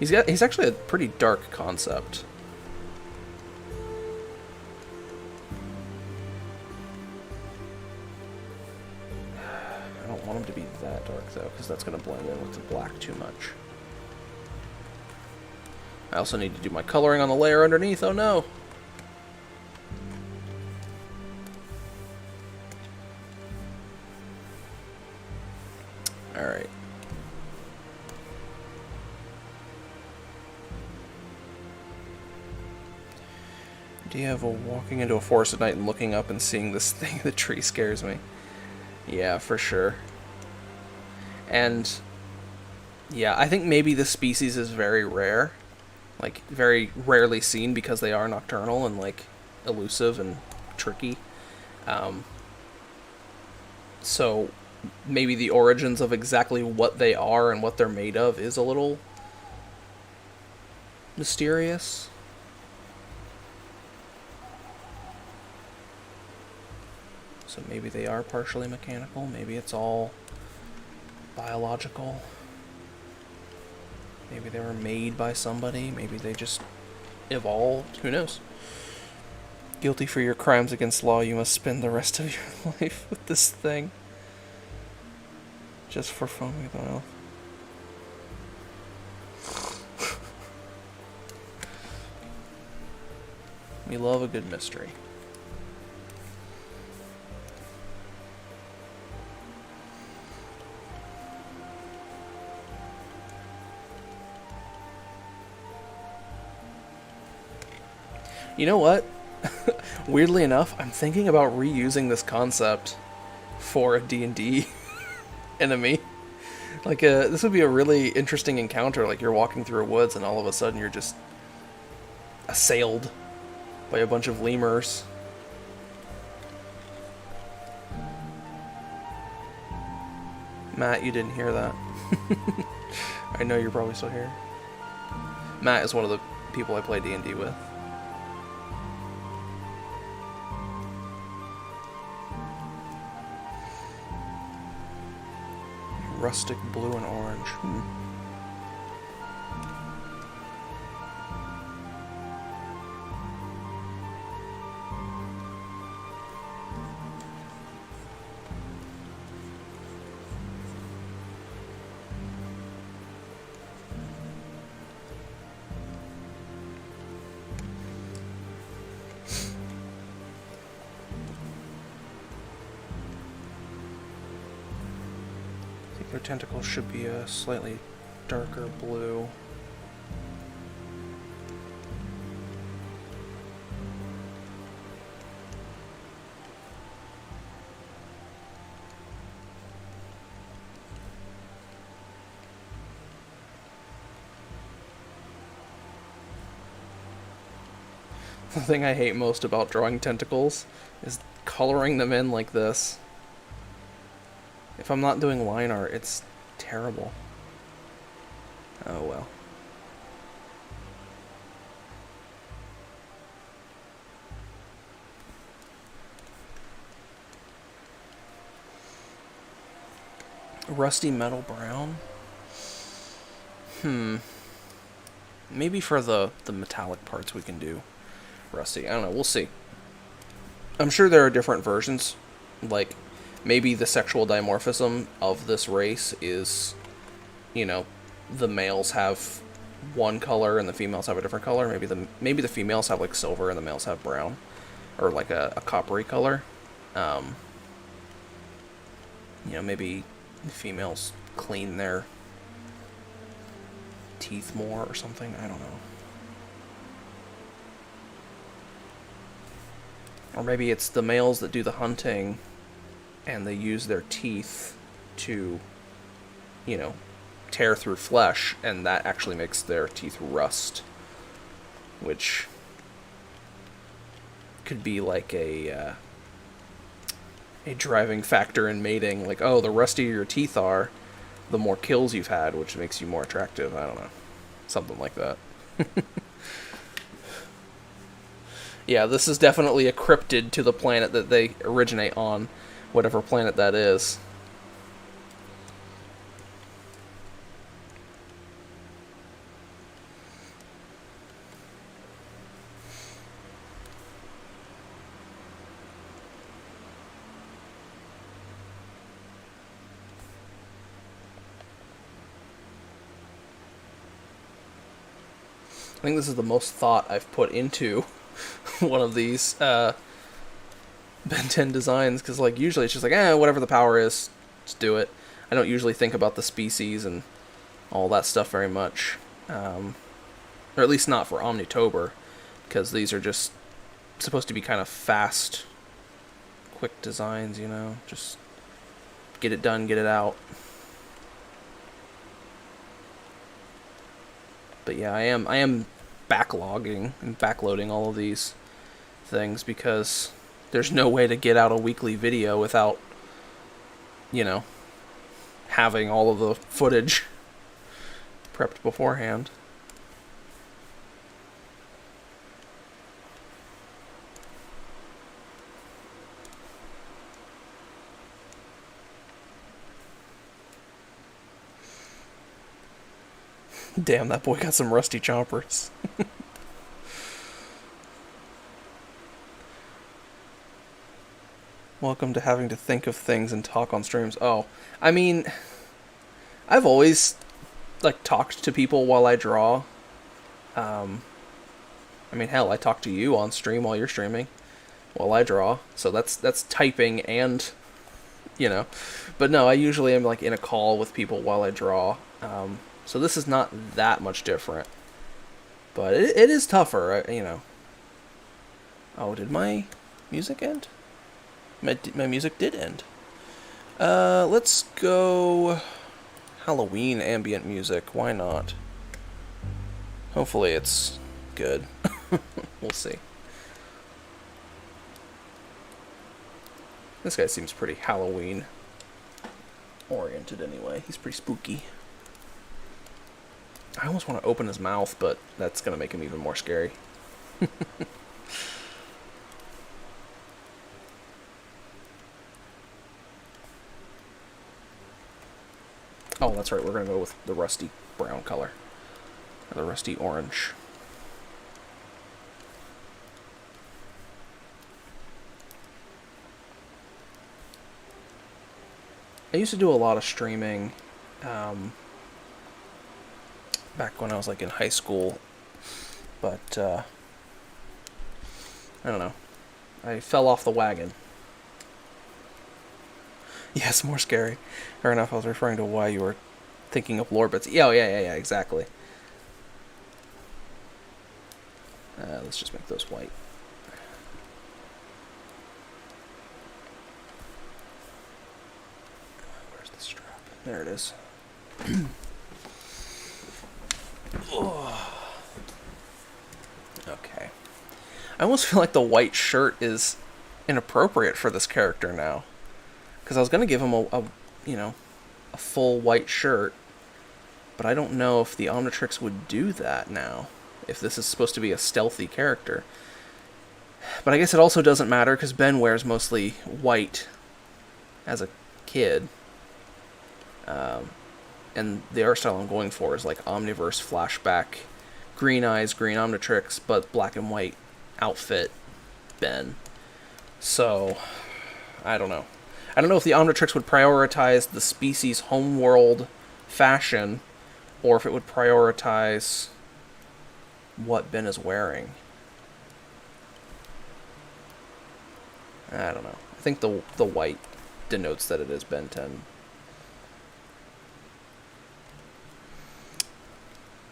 He's actually a pretty dark concept. I don't want him to be that dark though, because that's gonna blend in with the black too much. I also need to do my coloring on the layer underneath. Oh no! Alright. Idea of walking into a forest at night and looking up and seeing this thing in the tree scares me. Yeah, for sure. And yeah, I think maybe the species is very rare. Like, very rarely seen because they are nocturnal and, like, elusive and tricky. So maybe the origins of exactly what they are and what they're made of is a little mysterious. So maybe they are partially mechanical, maybe it's all biological. Maybe they were made by somebody, maybe they just evolved, who knows? Guilty for your crimes against law, you must spend the rest of your life with this thing. Just for fun with oil. We love a good mystery. You know what? Weirdly enough, I'm thinking about reusing this concept for a D&D enemy. Like, this would be a really interesting encounter. Like, you're walking through a woods and all of a sudden you're just assailed by a bunch of lemurs. Matt, you didn't hear that. I know you're probably still here. Matt is one of the people I play D&D with. Rustic blue and orange. Their tentacles should be a slightly darker blue. The thing I hate most about drawing tentacles is coloring them in like this. If I'm not doing line art, it's terrible. Oh well. Rusty metal brown? Maybe for the metallic parts we can do rusty. I don't know, we'll see. I'm sure there are different versions. Like, maybe the sexual dimorphism of this race is, you know, the males have one color and the females have a different color. Maybe the females have like silver and the males have brown, or like a coppery color. Maybe the females clean their teeth more or something. I don't know. Or maybe it's the males that do the hunting and they use their teeth to, tear through flesh, and that actually makes their teeth rust, which could be like a driving factor in mating. Like, oh, the rustier your teeth are, the more kills you've had, which makes you more attractive. I don't know. Something like that. Yeah, this is definitely a cryptid to the planet that they originate on, whatever planet that is. I think this is the most thought I've put into one of these Ben 10 designs, because like usually it's just like, whatever the power is, just do it. I don't usually think about the species and all that stuff very much, or at least not for Omnitober, because these are just supposed to be kind of fast, quick designs, just get it done, get it out. But yeah, I am backlogging and backloading all of these things because there's no way to get out a weekly video without, having all of the footage prepped beforehand. Damn, that boy got some rusty chompers. Welcome to having to think of things and talk on streams. Oh, I mean, I've always, talked to people while I draw. Hell, I talk to you on stream while you're streaming, while I draw. So that's typing and, But no, I usually am, in a call with people while I draw. So this is not that much different. But it is tougher, Oh, did my music end? My music did end. Let's go Halloween ambient music. Why not? Hopefully it's good. We'll see. This guy seems pretty Halloween oriented anyway. He's pretty spooky. I almost want to open his mouth, but that's going to make him even more scary. Oh, that's right, we're going to go with the rusty brown color. Or the rusty orange. I used to do a lot of streaming back when I was in high school, but I don't know. I fell off the wagon. Yes, more scary. Fair enough, I was referring to why you were thinking of lore bits. Yeah, oh, yeah, exactly. Let's just make those white. Where's the strap? There it is. Oh. Okay. I almost feel like the white shirt is inappropriate for this character now. Because I was going to give him a full white shirt, but I don't know if the Omnitrix would do that now, if this is supposed to be a stealthy character. But I guess it also doesn't matter, because Ben wears mostly white as a kid. And the art style I'm going for is like Omniverse flashback, green eyes, green Omnitrix, but black and white outfit Ben. So, I don't know. I don't know if the Omnitrix would prioritize the species' homeworld fashion, or if it would prioritize what Ben is wearing. I don't know. I think the white denotes that it is Ben 10.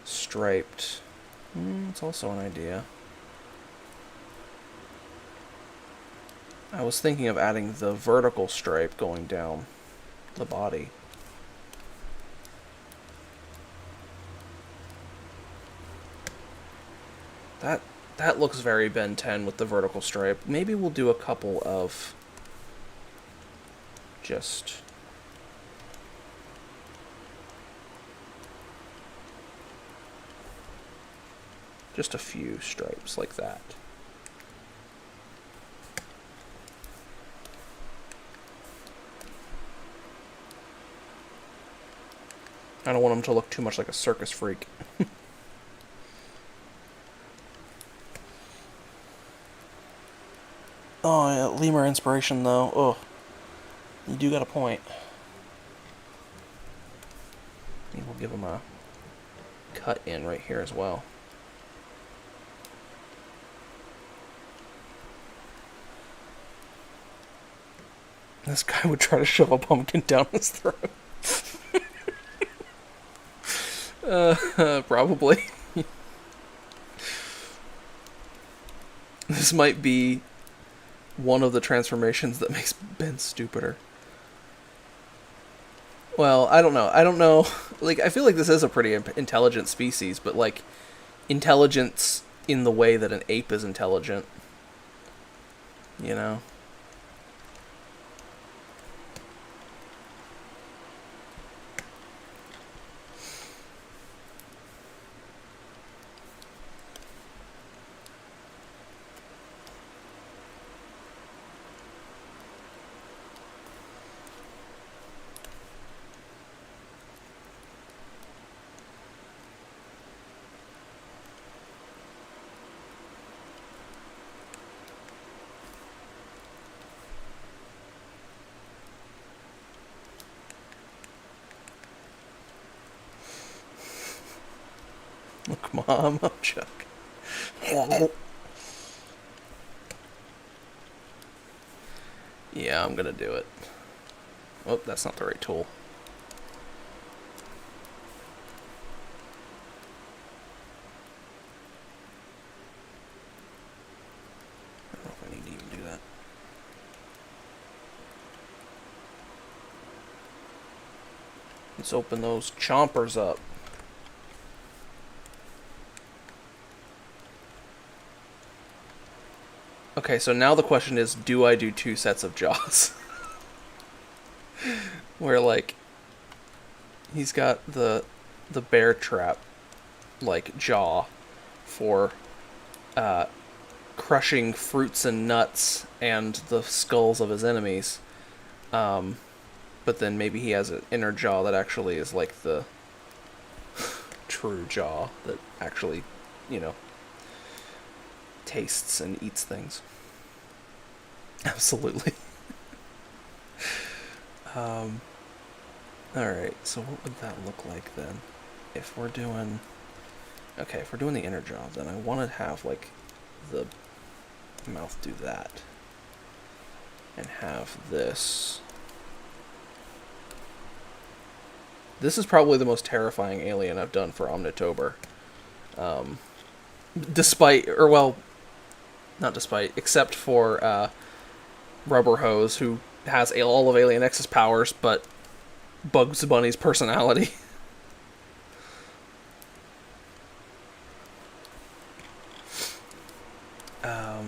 Striped. It's also an idea. I was thinking of adding the vertical stripe going down the body. That looks very Ben 10 with the vertical stripe. Maybe we'll do a couple of just a few stripes like that. I don't want him to look too much like a circus freak. Oh, yeah, lemur inspiration, though. Oh, you do got a point. Maybe we'll give him a cut in right here as well. This guy would try to shove a pumpkin down his throat. Probably. This might be one of the transformations that makes Ben stupider. Well, I don't know. Like, I feel like this is a pretty intelligent species, but, like, intelligence in the way that an ape is intelligent. You know? Look, Mom, I'm Chuck. Yeah, I'm gonna do it. Oh, that's not the right tool. I don't know if I need to even do that. Let's open those chompers up. Okay, so now the question is, do I do 2 sets of jaws? Where, like, he's got the bear trap, like, jaw for crushing fruits and nuts and the skulls of his enemies. But then maybe he has an inner jaw that actually is like the true jaw that actually, tastes and eats things. Absolutely. Alright, so what would that look like then? If we're doing... Okay, if we're doing the inner jaw, then I want to have, like, the mouth do that. And have this This is probably the most terrifying alien I've done for Omnitober. Despite, or well, not despite, except for Rubber Hose, who has all of Alien X's powers, but Bugs Bunny's personality.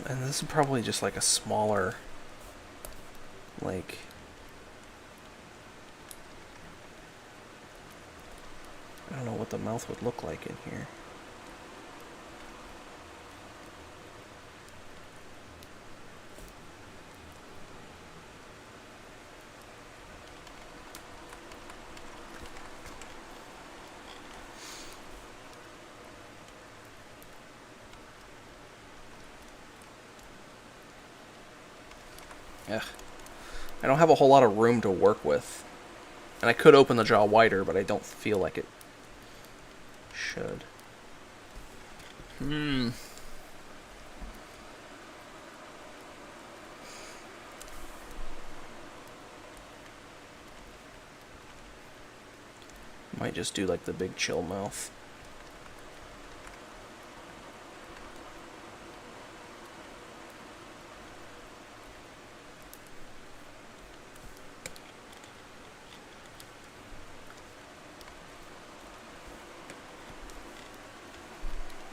And this is probably just like a smaller, like, I don't know what the mouth would look like in here. Ugh. I don't have a whole lot of room to work with. And I could open the jaw wider, but I don't feel like it should. Might just do like the big chill mouth.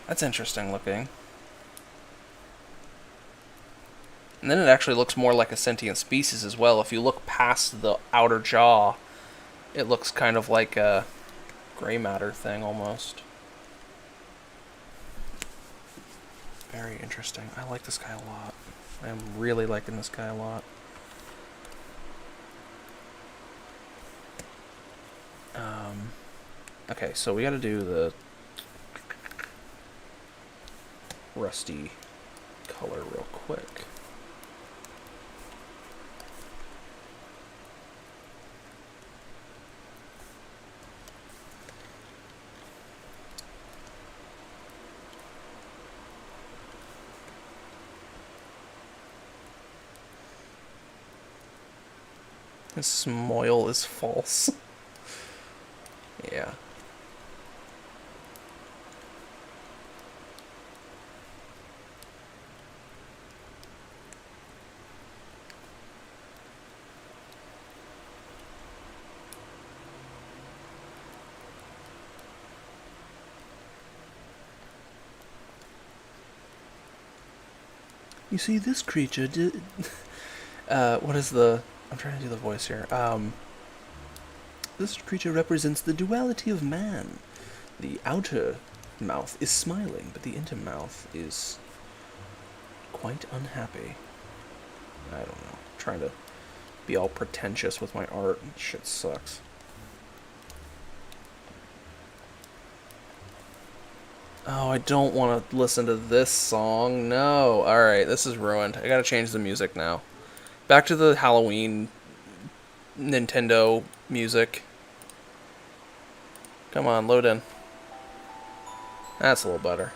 That's interesting looking. And then it actually looks more like a sentient species as well. If you look past the outer jaw, it looks kind of like a gray matter thing almost. Very interesting. I like this guy a lot. I am really liking this guy a lot. Okay, so we gotta do the rusty color real quick. His smile is false. Yeah. You see, this creature did... what is the... I'm trying to do the voice here. This creature represents the duality of man. The outer mouth is smiling, but the inner mouth is quite unhappy. I don't know. I'm trying to be all pretentious with my art. Shit sucks. Oh, I don't want to listen to this song. No. Alright, this is ruined. I gotta change the music now. Back to the Halloween Nintendo music. Come on, load in. That's a little better.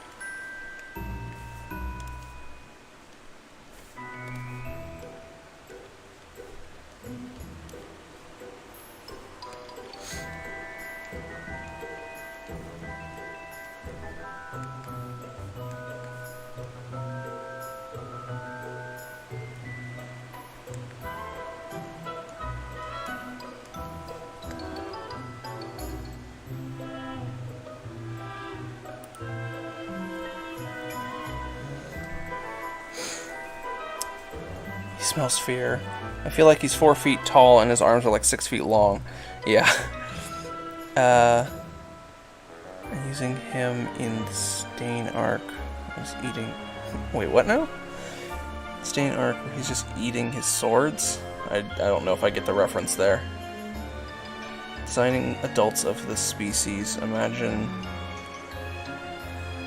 He smells fear. I feel like he's 4 feet tall and his arms are like 6 feet long. Yeah. Using him in the Stain arc. He's eating... Wait, what now? Stain arc where he's just eating his swords? I don't know if I get the reference there. Designing adults of this species. Imagine...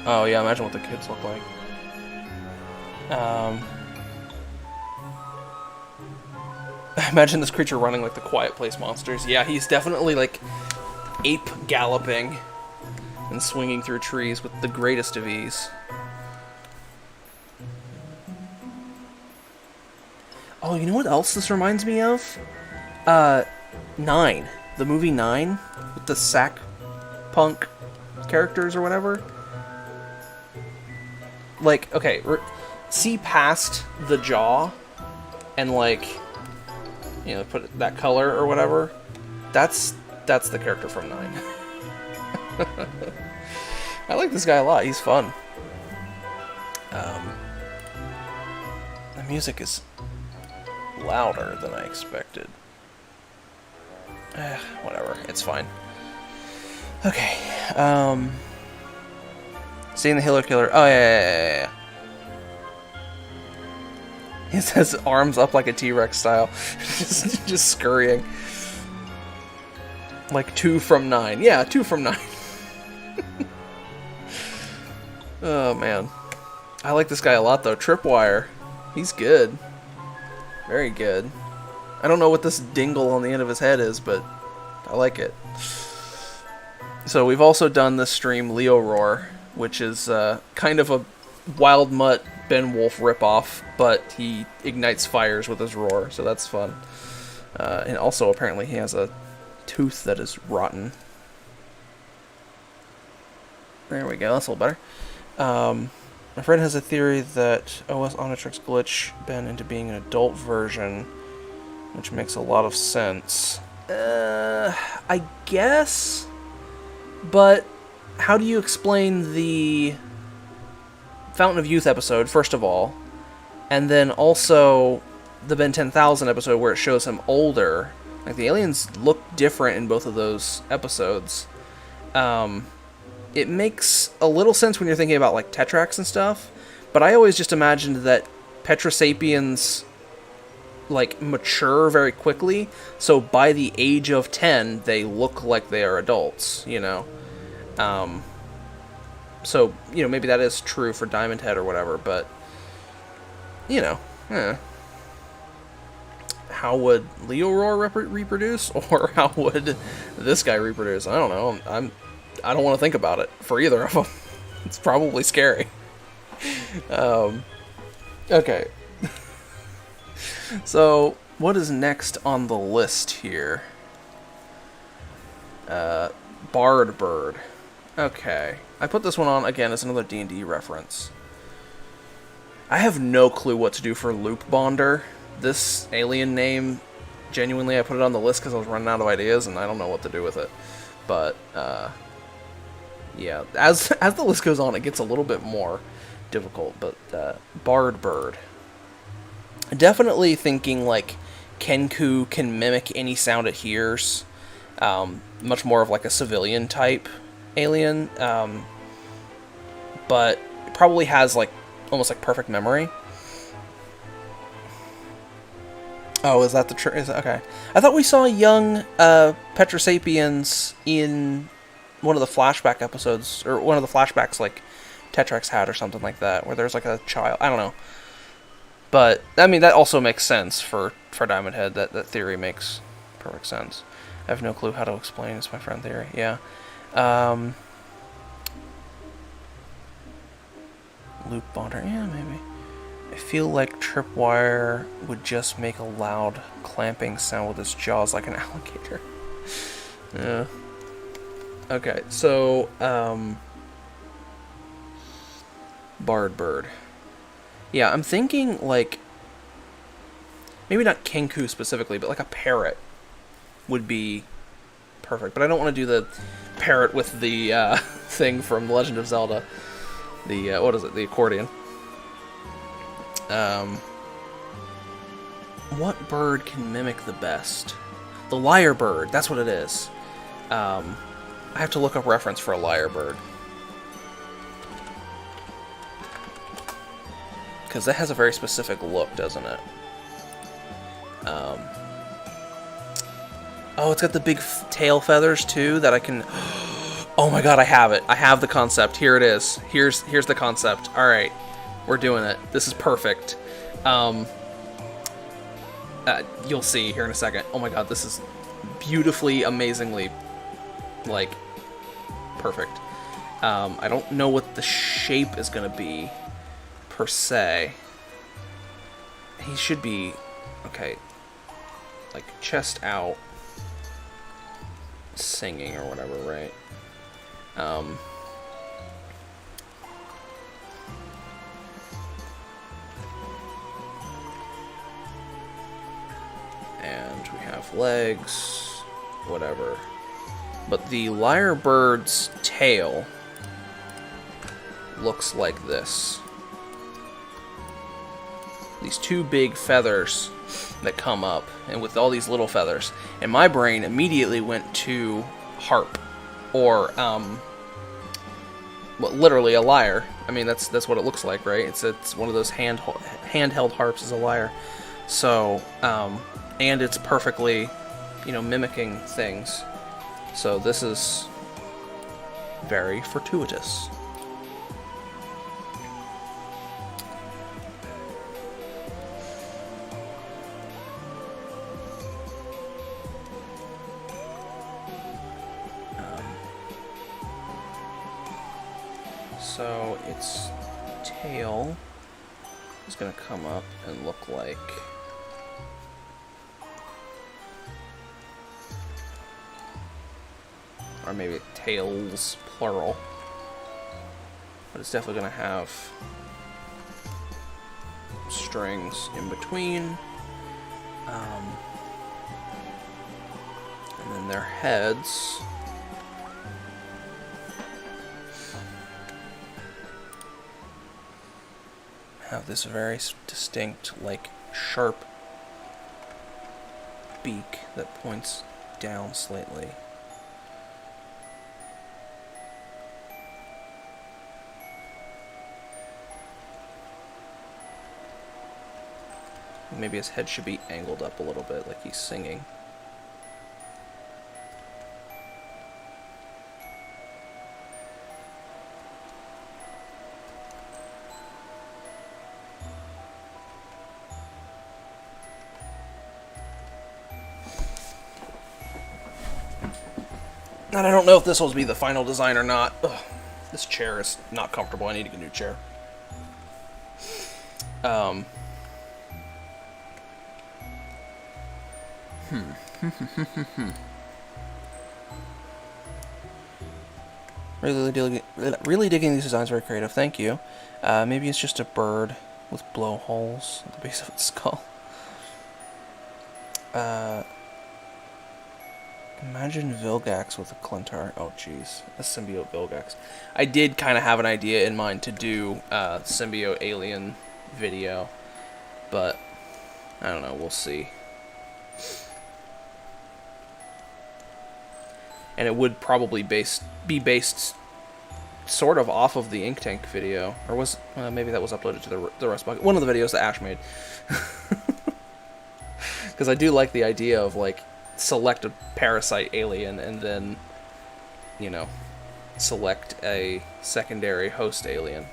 Oh yeah, imagine what the kids look like. Imagine this creature running like the Quiet Place monsters. Yeah, he's definitely like ape galloping and swinging through trees with the greatest of ease. Oh, you know what else this reminds me of? 9. the movie 9 with the sack punk characters or whatever. Like, okay, see past the jaw and, like, you know, put that color or whatever. That's the character from 9. I like this guy a lot. He's fun. The music is louder than I expected. Whatever, it's fine. Okay, seeing the Hiller Killer. Oh, yeah. He says arms up like a T-Rex style. just scurrying. Like 2 from 9. Yeah, 2 from 9. Oh, man. I like this guy a lot, though. Tripwire. He's good. Very good. I don't know what this dingle on the end of his head is, but I like it. So we've also done this stream, Leo Roar, which is kind of a Wild Mutt Ben Wolf ripoff, but he ignites fires with his roar, so that's fun. And also, apparently, he has a tooth that is rotten. There we go, that's a little better. My friend has a theory that OS Omnitrix glitch Ben into being an adult version, which makes a lot of sense. I guess, but how do you explain the Fountain of Youth episode, first of all, and then also the Ben 10,000 episode where it shows him older? Like, the aliens look different in both of those episodes. It makes a little sense when you're thinking about, like, Tetrax and stuff, but I always just imagined that Petrosapiens, like, mature very quickly, so by the age of 10, they look like they are adults, you know? So, you know, maybe that is true for Diamond Head or whatever, but, you know, How would Leo Roar reproduce, or how would this guy reproduce? I don't know. I don't want to think about it for either of them. It's probably scary. Okay. So, what is next on the list here? Bard Bird. Okay. I put this one on, again, as another D&D reference. I have no clue what to do for Loop Bonder. This alien name, genuinely, I put it on the list because I was running out of ideas, and I don't know what to do with it. But, yeah, as the list goes on, it gets a little bit more difficult, but Bard Bird. Definitely thinking, like, Kenku can mimic any sound it hears. Much more of, like, a civilian type alien, but it probably has, like, almost like perfect memory. Oh, is that the is that, okay. I thought we saw young Petrosapiens in one of the flashback episodes, or one of the flashbacks like Tetrax had or something like that, where there's like a child. I don't know. But, I mean, that also makes sense for Diamond Head. That theory makes perfect sense. I have no clue how to explain it's my friend theory. Yeah. Loop Bonder. Yeah, maybe. I feel like Tripwire would just make a loud clamping sound with his jaws like an alligator. Yeah. Okay, so, Bard Bird. Yeah, I'm thinking, like, maybe not Kenku specifically, but like a parrot would be perfect. But I don't want to do the parrot with the thing from The Legend of Zelda. The, what is it? The accordion. What bird can mimic the best? The lyre bird, that's what it is. I have to look up reference for a lyre bird. Because that has a very specific look, doesn't it? Oh, it's got the big tail feathers, too, that I can... Oh my god, I have it. I have the concept. Here it is. Here's the concept. Alright. We're doing it. This is perfect. You'll see here in a second. Oh my god, this is beautifully, amazingly, like, perfect. I don't know what the shape is going to be, per se. He should be, okay, like, chest out. singing or whatever, right? And we have legs, whatever. But the lyrebird's tail looks like this. These two big feathers that come up, and with all these little feathers. And my brain immediately went to harp, or well, literally a lyre. I mean, that's what it looks like, right? It's one of those handheld harps is a lyre. So, and it's perfectly, you know, mimicking things. So this is very fortuitous. So its tail is going to come up and look like or maybe tails, plural. But it's definitely going to have strings in between. And then their heads have this very distinct, like, sharp beak that points down slightly. Maybe his head should be angled up a little bit, like he's singing. And I don't know if this will be the final design or not. Ugh, this chair is not comfortable. I need to get a new chair. Really digging these designs. Very creative. Thank you. Maybe it's just a bird with blowholes at the base of its skull. Imagine Vilgax with a Clintar. Oh, jeez. A symbiote Vilgax. I did kind of have an idea in mind to do a symbiote alien video, but I don't know. We'll see. And it would probably be based sort of off of the Ink Tank video, or was maybe that was uploaded to the Rust Bucket, one of the videos that Ash made. Because I do like the idea of, like, select a parasite alien and then, you know, select a secondary host alien.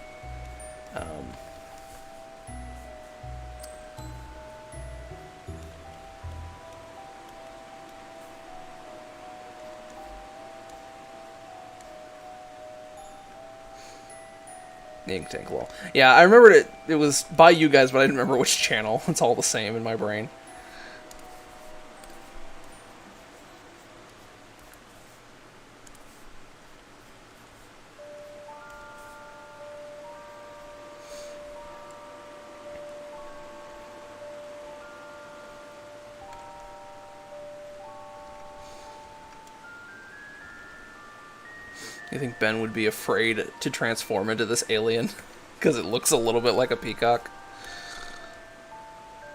The Ink Tank lol. Yeah, I remembered it was by you guys, but I didn't remember which channel. It's all the same in my brain. You think Ben would be afraid to transform into this alien because it looks a little bit like a peacock?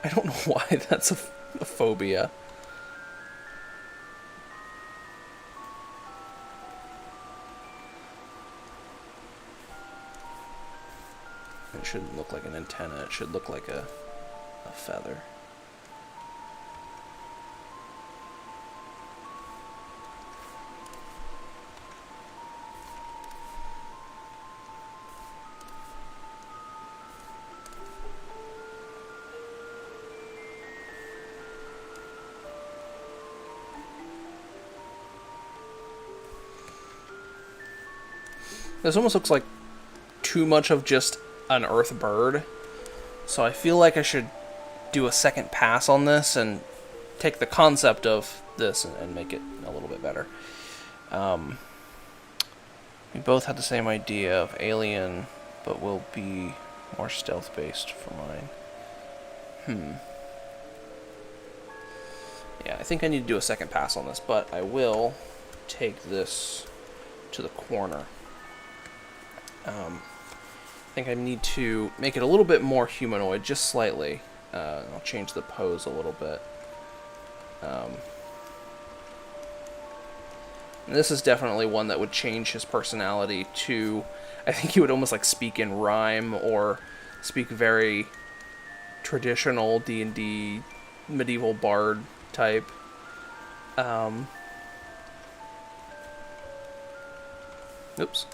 I don't know why that's a phobia. It shouldn't look like an antenna, it should look like a feather. This almost looks like too much of just an earth bird. So I feel like I should do a second pass on this and take the concept of this and make it a little bit better. We both had the same idea of alien, but will be more stealth-based for mine. Yeah, I think I need to do a second pass on this, but I will take this to the corner. I think I need to make it a little bit more humanoid, just slightly. I'll change the pose a little bit. And this is definitely one that would change his personality to... I think he would almost like speak in rhyme or speak very traditional D&D medieval bard type. Oops.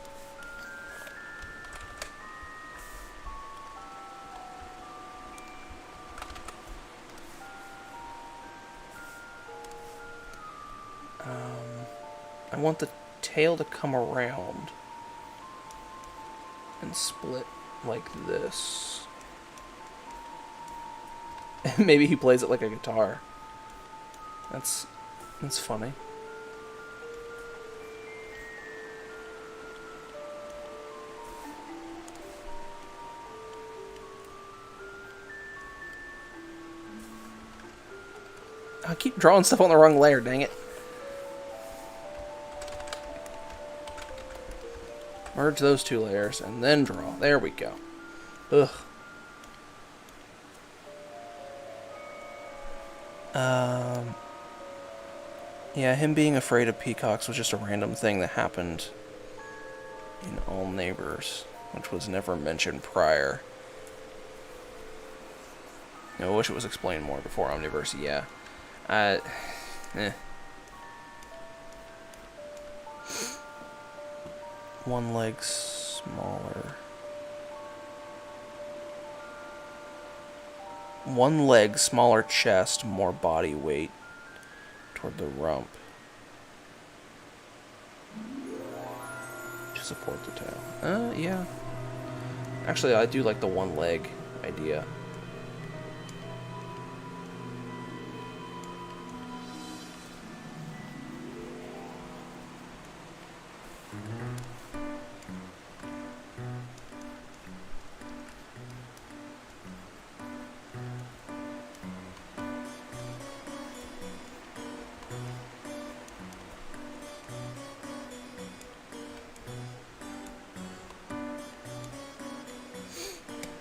I want the tail to come around and split like this. Maybe he plays it like a guitar. That's funny. I keep drawing stuff on the wrong layer, dang it. Merge those two layers and then draw. There we go. Ugh. Yeah, him being afraid of peacocks was just a random thing that happened in Omnitober, which was never mentioned prior. I wish it was explained more before Omniverse, yeah. One leg smaller. One leg, smaller chest, more body weight toward the rump to support the tail. Yeah. Actually, I do like the one leg idea.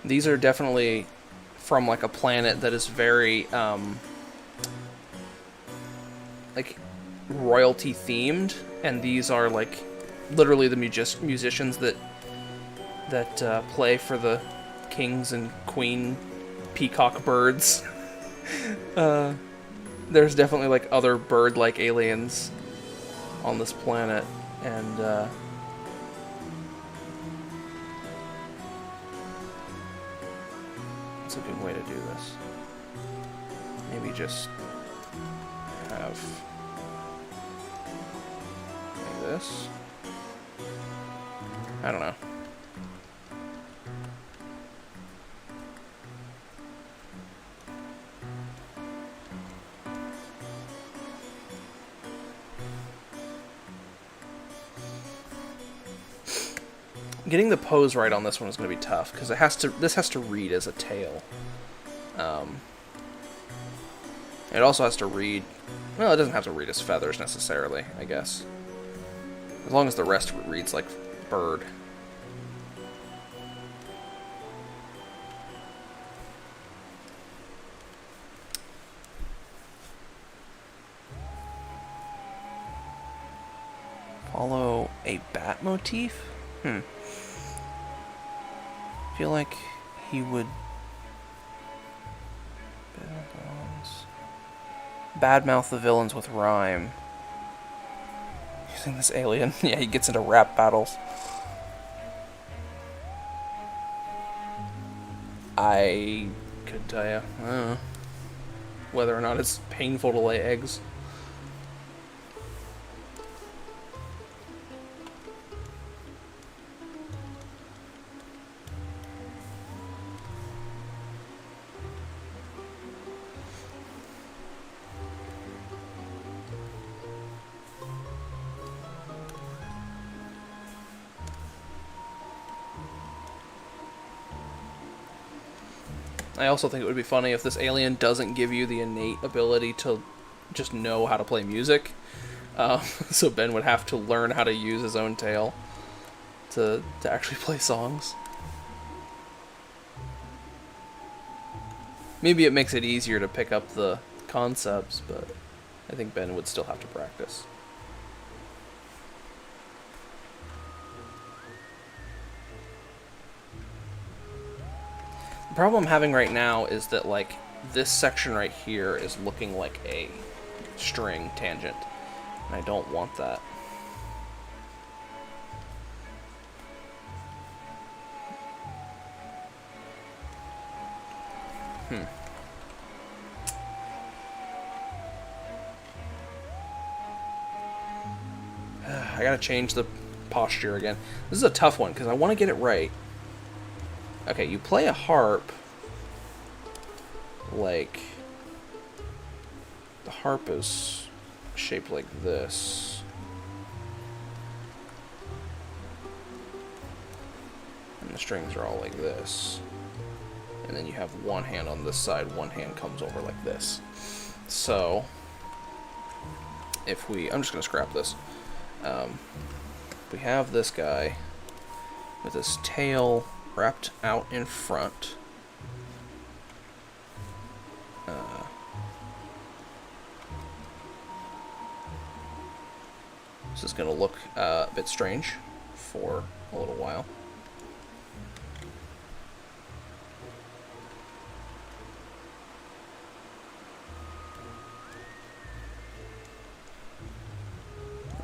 These are definitely from like a planet that is very like royalty themed, and these are like literally the musicians that play for the kings and queen peacock birds. There's definitely like other bird-like aliens on this planet, and a good way to do this. Maybe just have like this. I don't know. Getting the pose right on this one is going to be tough because this has to read as a tail. It also has to read. Well, it doesn't have to read as feathers necessarily, I guess. As long as the rest reads like bird. Follow a bat motif? I feel like he would badmouth the villains with rhyme. Using this alien. Yeah, he gets into rap battles. I could tell you. I don't know whether or not it's painful to lay eggs. I also think it would be funny if this alien doesn't give you the innate ability to just know how to play music. So Ben would have to learn how to use his own tail to actually play songs. Maybe it makes it easier to pick up the concepts, but I think Ben would still have to practice. The problem I'm having right now is that, like, this section right here is looking like a string tangent, and I don't want that. I gotta change the posture again. This is a tough one, because I want to get it right. Okay, you play a harp, like, the harp is shaped like this. And the strings are all like this. And then you have one hand on this side, one hand comes over like this. So, if we, I'm just going to scrap this. We have this guy with his tail wrapped out in front. This is going to look a bit strange for a little while.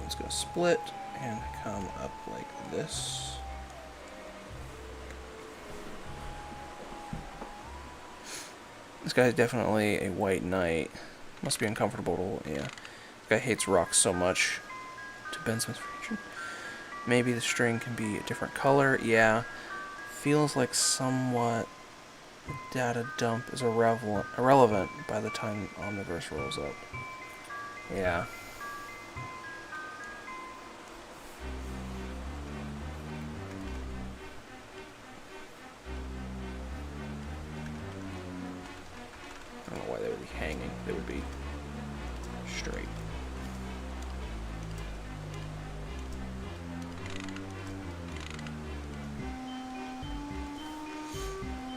It's going to split and come up like this. This guy is definitely a white knight. Must be uncomfortable. Yeah. This guy hates rocks so much. To Ben's misfortune. Maybe the string can be a different color. Yeah. Feels like somewhat the data dump is irrelevant by the time Omniverse rolls up. Yeah. I don't know why they would be hanging. They would be straight.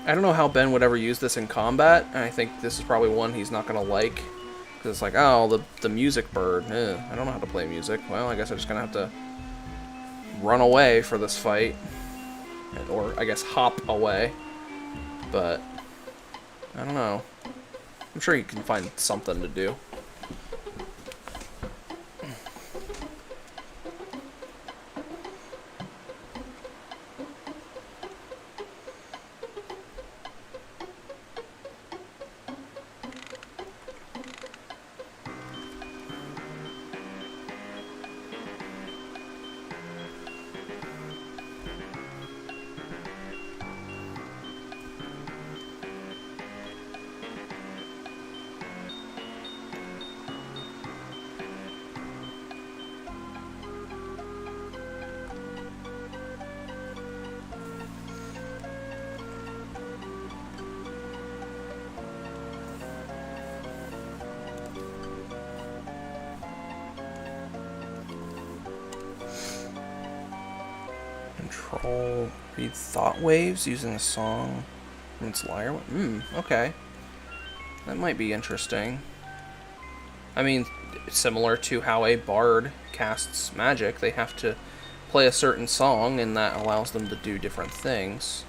I don't know how Ben would ever use this in combat, and I think this is probably one he's not going to like. Because it's like, oh, the music bird. I don't know how to play music. Well, I guess I'm just going to have to run away for this fight. Or, I guess, hop away. But, I don't know. I'm sure you can find something to do. Control, read thought waves using a song from its lyre. Okay. That might be interesting. I mean, similar to how a bard casts magic, they have to play a certain song, and that allows them to do different things.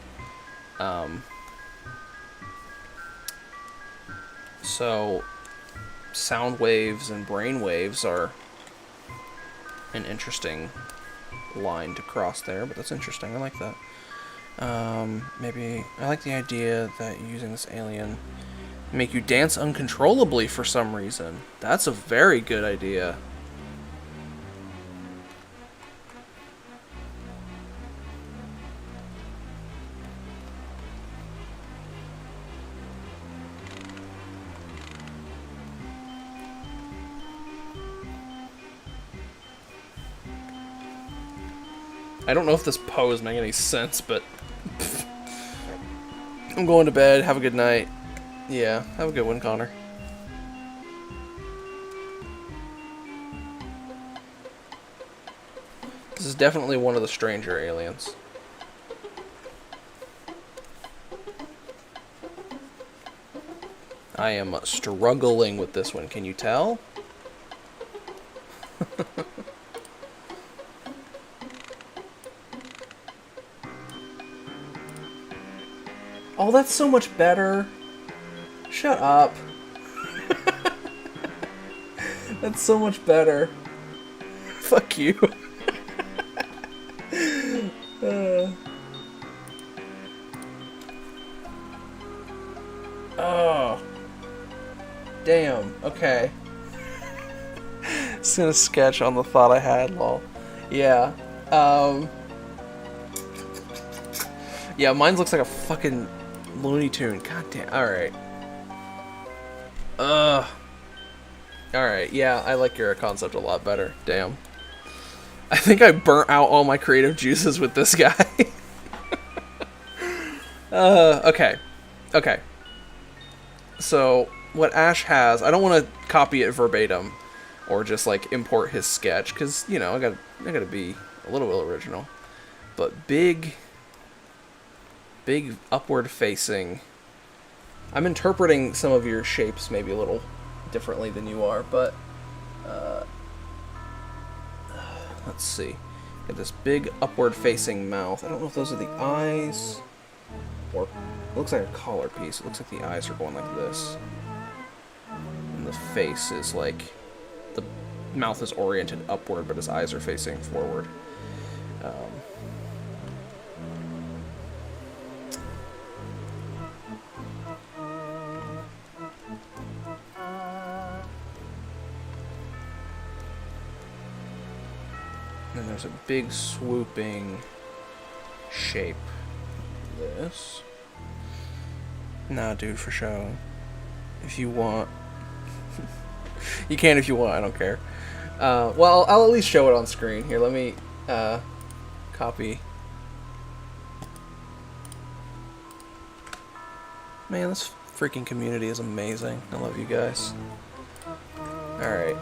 So, sound waves and brain waves are an interesting line to cross there, but that's interesting. I like that. Maybe I like the idea that using this alien make you dance uncontrollably for some reason. That's a very good idea. I don't know if this pose makes any sense, but I'm going to bed. Have a good night. Yeah, have a good one, Connor. This is definitely one of the stranger aliens. I am struggling with this one, can you tell? Oh, that's so much better. Shut up. That's so much better. Fuck you. Oh. Damn. Okay. Just gonna sketch on the thought I had, lol. Yeah. Yeah, mine looks like a fucking Looney Tune. God damn. Alright. Alright, yeah, I like your concept a lot better. Damn. I think I burnt out all my creative juices with this guy. Okay. Okay. So, what Ash has, I don't want to copy it verbatim, or just, like, import his sketch, because, you know, I gotta be a little bit original. But big upward facing. I'm interpreting some of your shapes maybe a little differently than you are, but let's see. Got this big upward facing mouth. I don't know if those are the eyes, or it looks like a collar piece. It looks like the eyes are going like this, and the face is like, the mouth is oriented upward, but his eyes are facing forward. And there's a big swooping shape. This. Nah, dude, for show. If you want. You can if you want, I don't care. Well, I'll at least show it on screen. Here, let me copy. Man, this freaking community is amazing. I love you guys. Alright.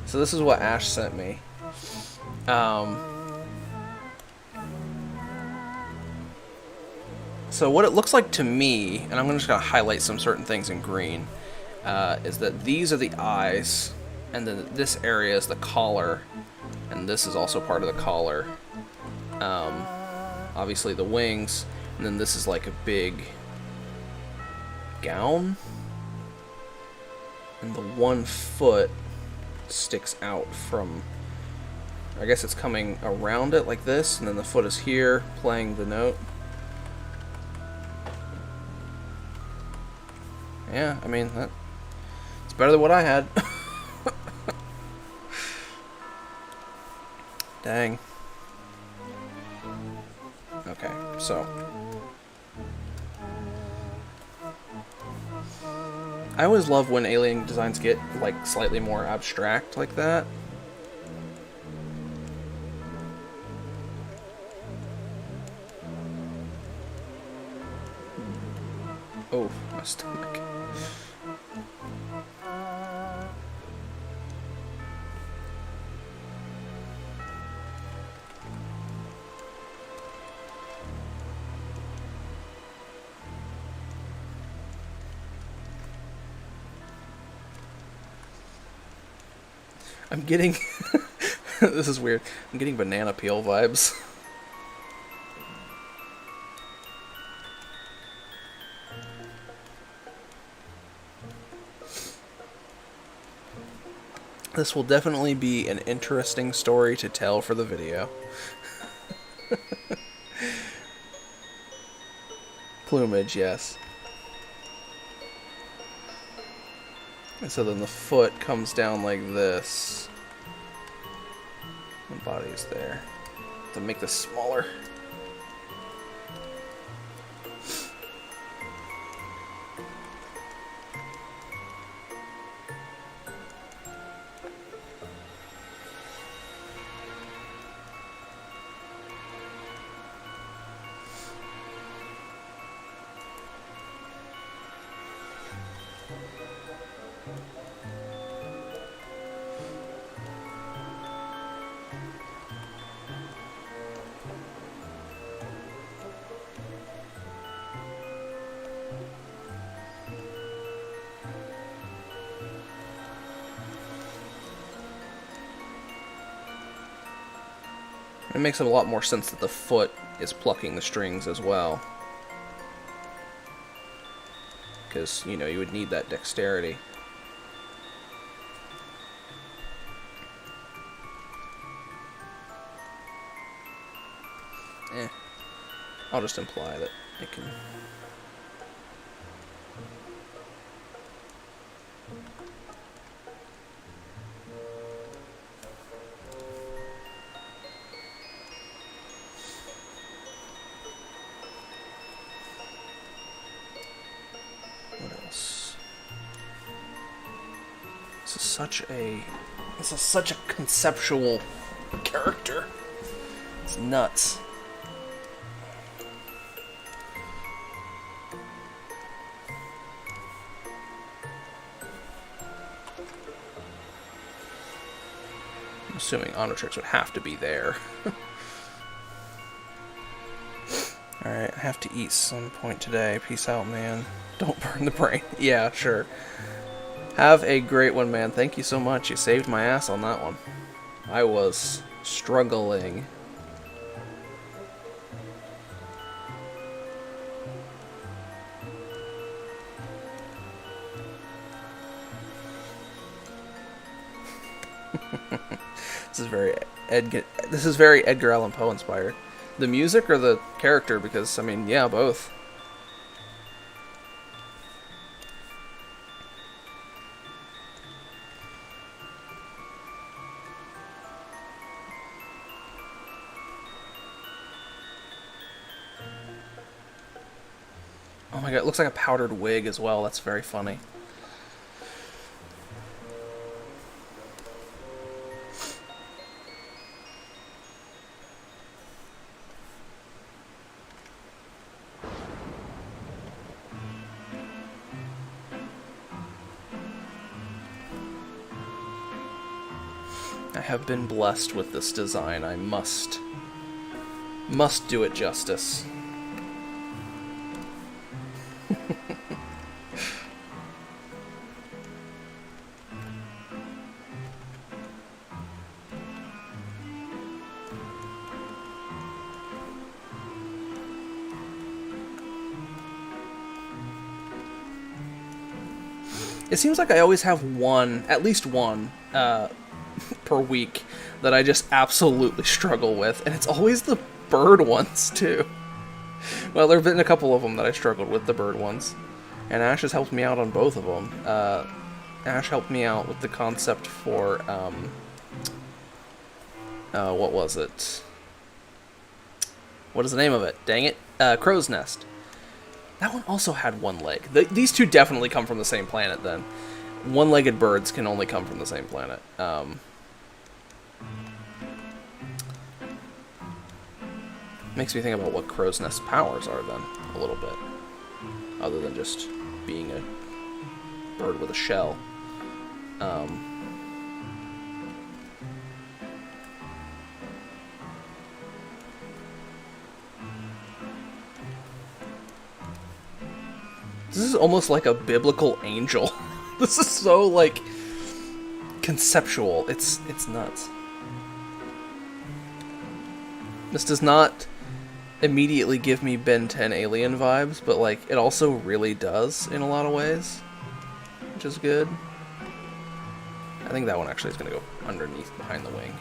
So this is what Ash sent me. So what it looks like to me, and I'm just going to highlight some certain things in green, is that these are the eyes, and then this area is the collar, and this is also part of the collar. Obviously the wings, and then this is like a big gown, and the one foot sticks out from, I guess it's coming around it like this, and then the foot is here playing the note. Yeah, I mean, it's better than what I had. Dang. Okay, so. I always love when alien designs get, like, slightly more abstract like that. Oh, my stomach. I'm getting... This is weird. I'm getting banana peel vibes. This will definitely be an interesting story to tell for the video. Plumage, yes. And so then the foot comes down like this. The body is there. To make this smaller. It makes a lot more sense that the foot is plucking the strings as well. Because, you know, you would need that dexterity. I'll just imply that it can... What else? This is such a conceptual character. It's nuts. I'm assuming Omnitrix would have to be there. Alright, I have to eat some point today. Peace out, man. Don't burn the brain. Yeah, sure. Have a great one, man. Thank you so much. You saved my ass on that one. I was struggling. This is very Edgar Allan Poe inspired. The music or the character? Because, I mean, yeah, both. Oh my god, it looks like a powdered wig as well. That's very funny. I have been blessed with this design. I must do it justice. It seems like I always have one, at least one, per week that I just absolutely struggle with, and it's always the bird ones, too. Well, there have been a couple of them that I struggled with, the bird ones, and Ash has helped me out on both of them. Ash helped me out with the concept for, what was it? What is the name of it? Dang it. Crow's Nest. That one also had one leg. These two definitely come from the same planet, then. One-legged birds can only come from the same planet. Makes me think about what Crow's Nest powers are, then, a little bit. Other than just being a bird with a shell. This is almost like a biblical angel. This is so, like, conceptual. It's nuts. This does not immediately give me Ben 10 Alien vibes, but, like, it also really does in a lot of ways, which is good. I think that one actually is going to go underneath, behind the wing.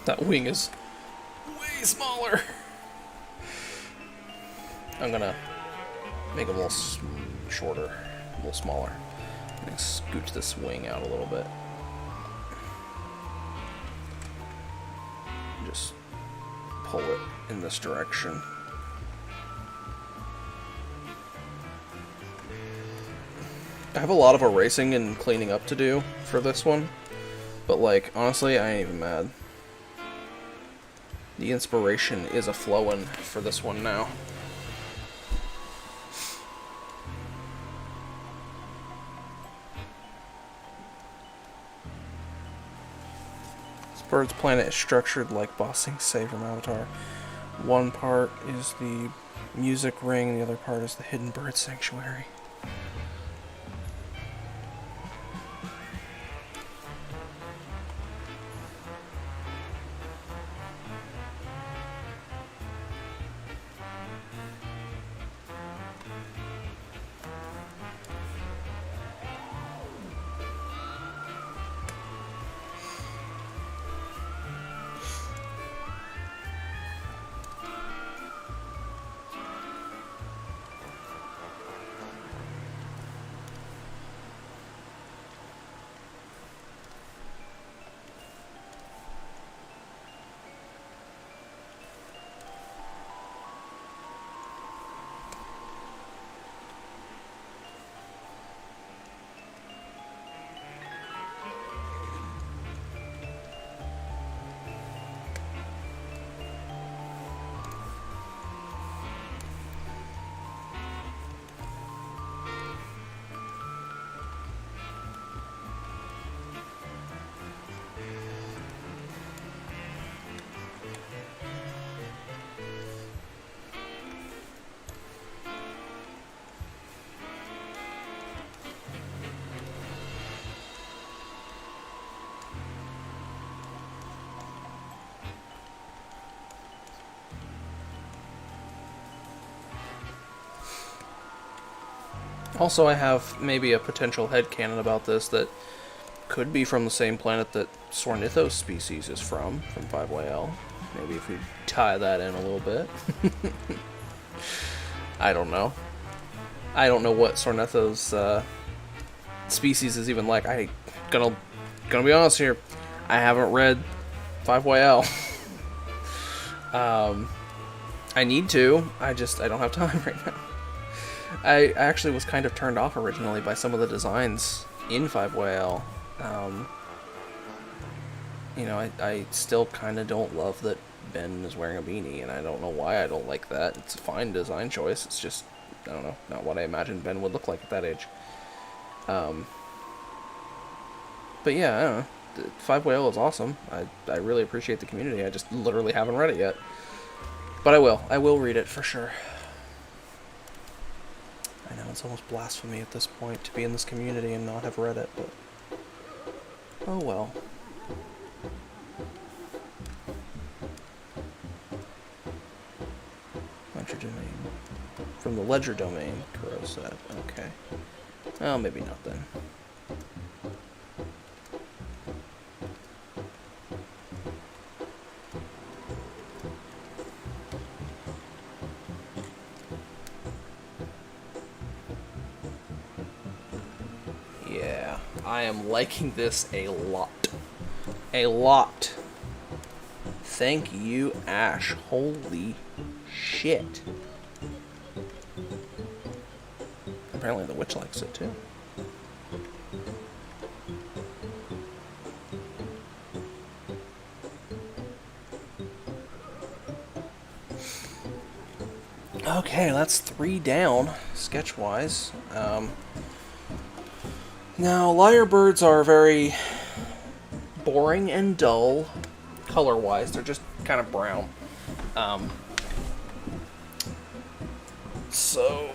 That wing is way smaller. I'm gonna make it a little shorter, a little smaller. I'm gonna scooch this wing out a little bit. Just pull it in this direction. I have a lot of erasing and cleaning up to do for this one, but like, honestly, I ain't even mad. The inspiration is a-flowin' for this one now. This bird's planet is structured like Bossing Say from Avatar. One part is the music ring, the other part is the hidden bird sanctuary. Also, I have maybe a potential headcanon about this that could be from the same planet that Sornithos species is from 5YL. Maybe if we tie that in a little bit. I don't know. I don't know what Sornithos species is even like. Gonna be honest here. I haven't read 5YL. I need to. I don't have time right now. I actually was kind of turned off originally by some of the designs in 5YL. You know, I still kind of don't love that Ben is wearing a beanie, and I don't know why I don't like that. It's a fine design choice. It's just, I don't know, not what I imagined Ben would look like at that age. But yeah, I don't know. 5YL is awesome. I really appreciate the community. I just literally haven't read it yet. But I will. I will read it for sure. I know it's almost blasphemy at this point to be in this community and not have read it, but oh well. Ledger domain. From the ledger domain, Kuro said. Okay. Well, maybe not then. I am liking this a lot. A lot. Thank you, Ash. Holy shit. Apparently the witch likes it too. Okay, that's 3 down, sketch-wise. Now, lyrebirds are very boring and dull, color-wise. They're just kind of brown. So,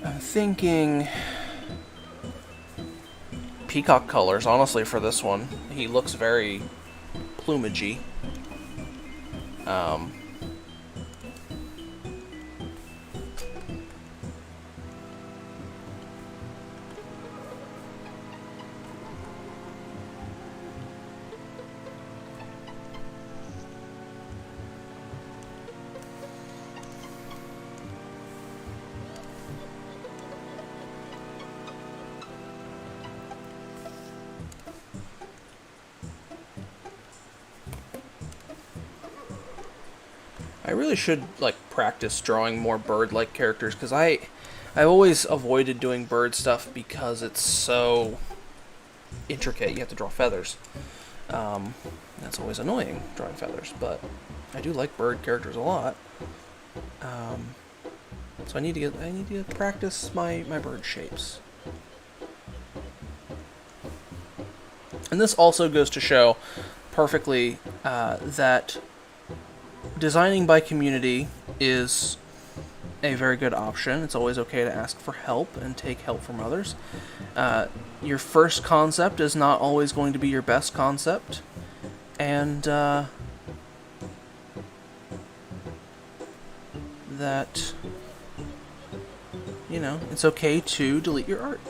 I'm thinking peacock colors, honestly, for this one. He looks very plumagey. I really should like practice drawing more bird-like characters because I've always avoided doing bird stuff because it's so intricate. You have to draw feathers. That's always annoying, drawing feathers, but I do like bird characters a lot. So I need to practice my bird shapes. And this also goes to show perfectly that designing by community is a very good option. It's always okay to ask for help and take help from others. Your first concept is not always going to be your best concept, and that, you know, it's okay to delete your art.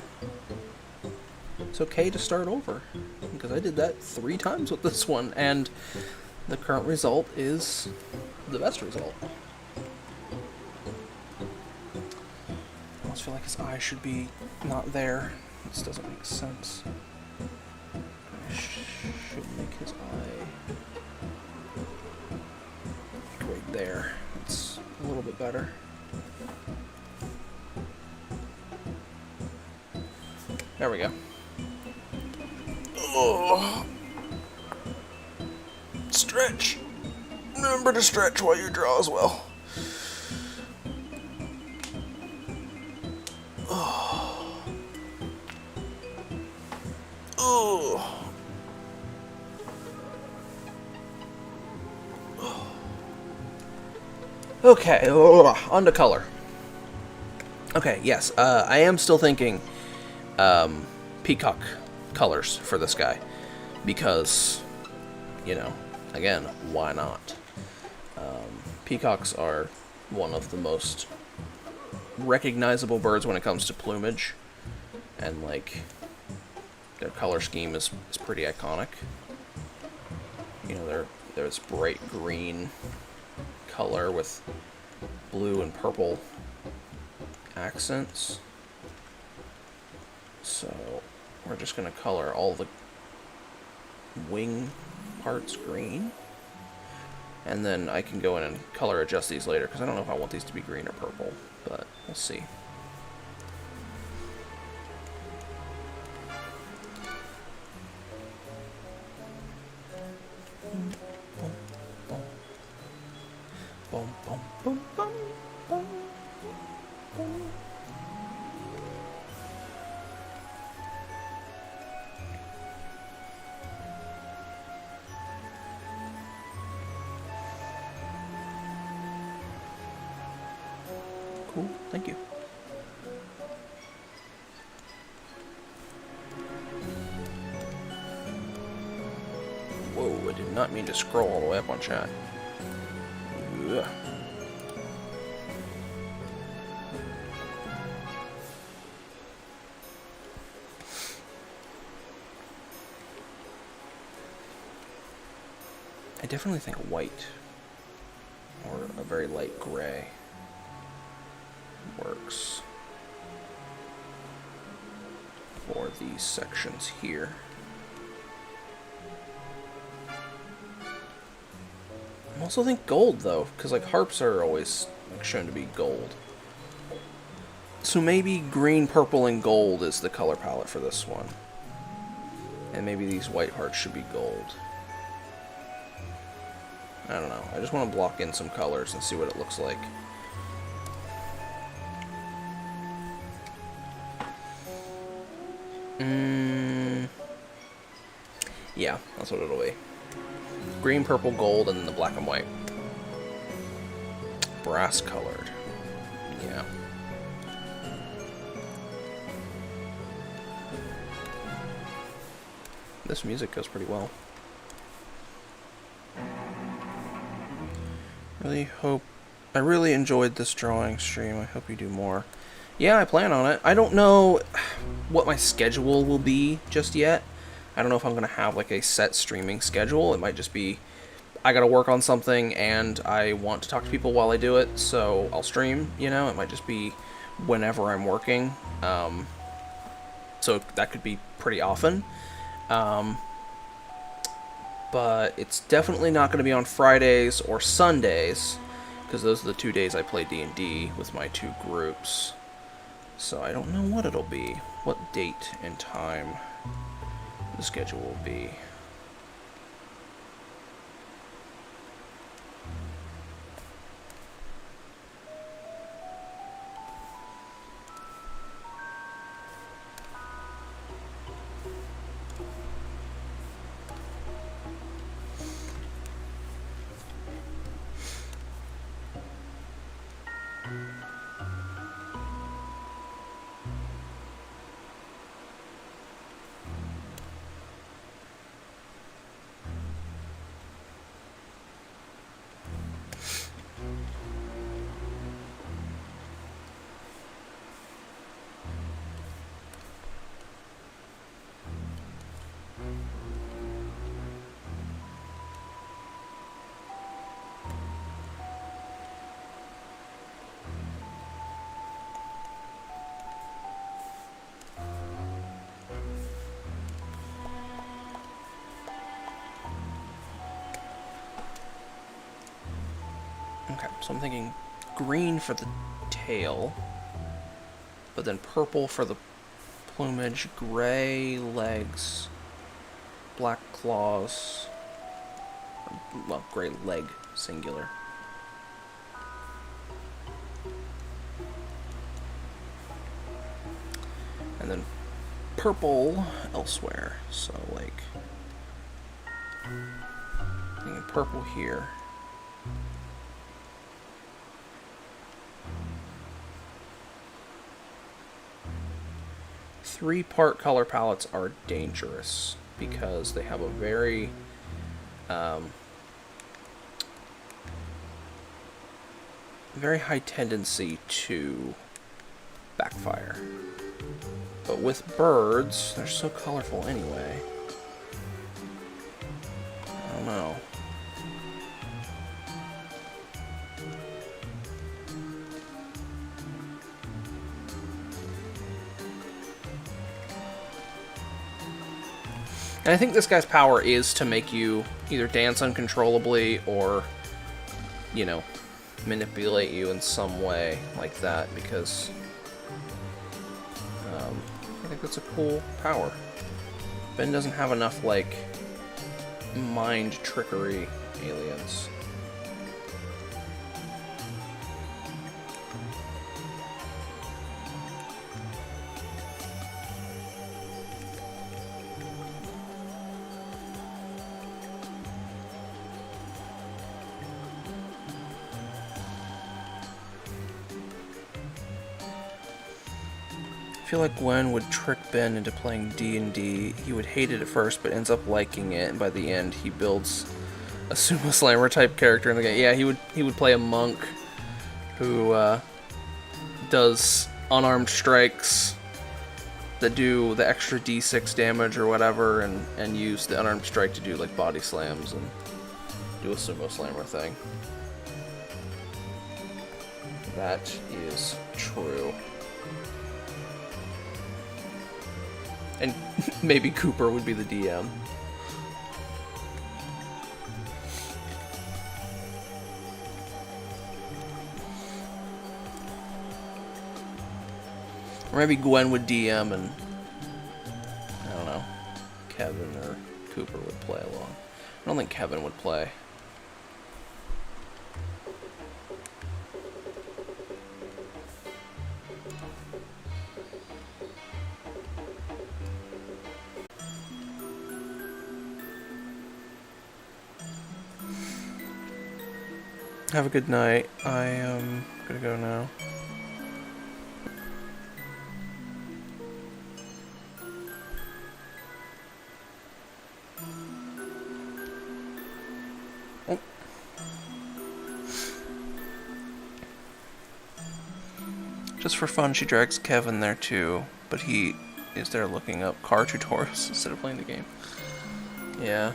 It's okay to start over, because I did that 3 times with this one, and the current result is the best result. I almost feel like his eye should be not there. This doesn't make sense. I should make his eye like right there. It's a little bit better. There we go. Oh. Stretch. Remember to stretch while you draw as well. Oh. Oh. Okay, on to color. Okay, yes, I am still thinking peacock colors for this guy, because, you know, again, why not? Peacocks are one of the most recognizable birds when it comes to plumage, and like their color scheme is pretty iconic. You know, they're this bright green color with blue and purple accents. So we're just going to color all the wing parts green. And then I can go in and color adjust these later, because I don't know if I want these to be green or purple, but we'll see. Boom, boom, boom, boom, boom, boom. Cool, thank you. Whoa, I did not mean to scroll all the way up on chat. Ugh. I definitely think white or a very light gray works for these sections here. I also think gold, though, because like harps are always like shown to be gold. So maybe green, purple, and gold is the color palette for this one. And maybe these white hearts should be gold. I don't know. I just want to block in some colors and see what it looks like. Yeah, that's what it'll be. Green, purple, gold, and then the black and white. Brass colored. Yeah. This music goes pretty well. I really enjoyed this drawing stream. I hope you do more. Yeah, I plan on it. I don't know what my schedule will be just yet. I don't know if I'm going to have like a set streaming schedule. It might just be I got to work on something and I want to talk to people while I do it, so I'll stream, you know? It might just be whenever I'm working. So that could be pretty often. But it's definitely not going to be on Fridays or Sundays. because those are the 2 days I play D&D with my 2 groups. So I don't know what it'll be, what date and time the schedule will be. Okay, so I'm thinking green for the tail, but then purple for the plumage, gray legs, black claws, well, gray leg, singular. And then purple elsewhere, so like, thinking purple here. Three-part color palettes are dangerous because they have a very very high tendency to backfire. But with birds, they're so colorful anyway. I don't know. And I think this guy's power is to make you either dance uncontrollably or, you know, manipulate you in some way like that, because I think that's a cool power. Ben doesn't have enough, like, mind trickery aliens. I feel like Gwen would trick Ben into playing D&D. He would hate it at first, but ends up liking it, and by the end, he builds a Sumo Slammer type character in the game. Yeah, he would play a monk who does unarmed strikes that do the extra D6 damage or whatever, and use the unarmed strike to do like body slams and do a Sumo Slammer thing. That is true. And maybe Cooper would be the DM. Or maybe Gwen would DM and, I don't know, Kevin or Cooper would play along. I don't think Kevin would play. Have a good night. I am gonna go now. Oh. Just for fun, she drags Kevin there too, but he is there looking up car tutorials instead of playing the game. Yeah.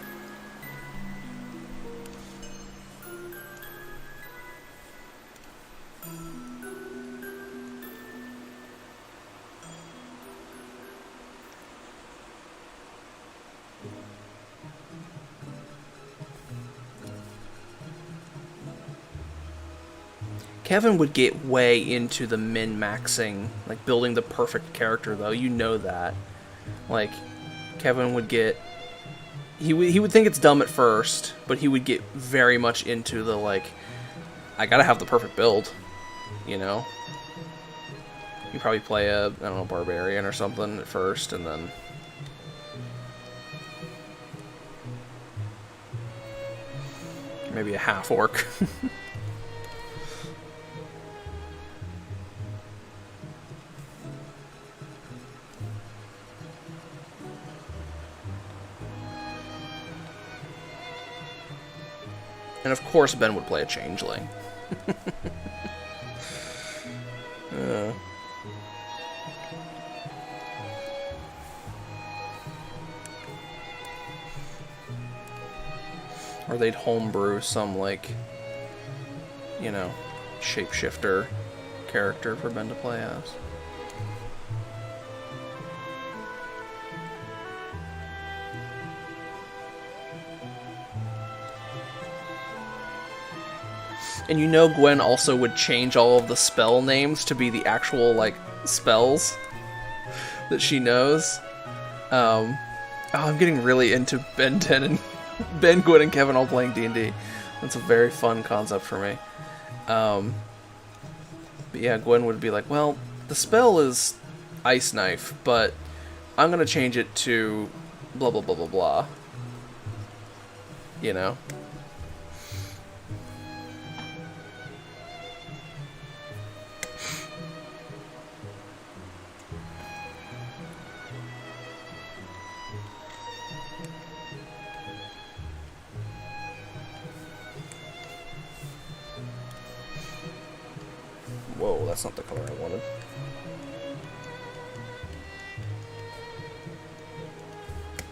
Kevin would get way into the min-maxing, like building the perfect character, though. You know that. Like, Kevin would get... He would think it's dumb at first, but he would get very much into the, like, I gotta have the perfect build, you know? You probably play a, I don't know, barbarian or something at first, and then... maybe a half-orc. And of course Ben would play a changeling. Or they'd homebrew some, like, you know, shapeshifter character for Ben to play as. And you know Gwen also would change all of the spell names to be the actual, like, spells that she knows. Oh, I'm getting really into Ben 10 and Ben, Gwen, and Kevin all playing D&D. That's a very fun concept for me. But yeah, Gwen would be like, well, the spell is Ice Knife, but I'm gonna change it to blah blah blah blah blah. You know? Whoa, that's not the color I wanted.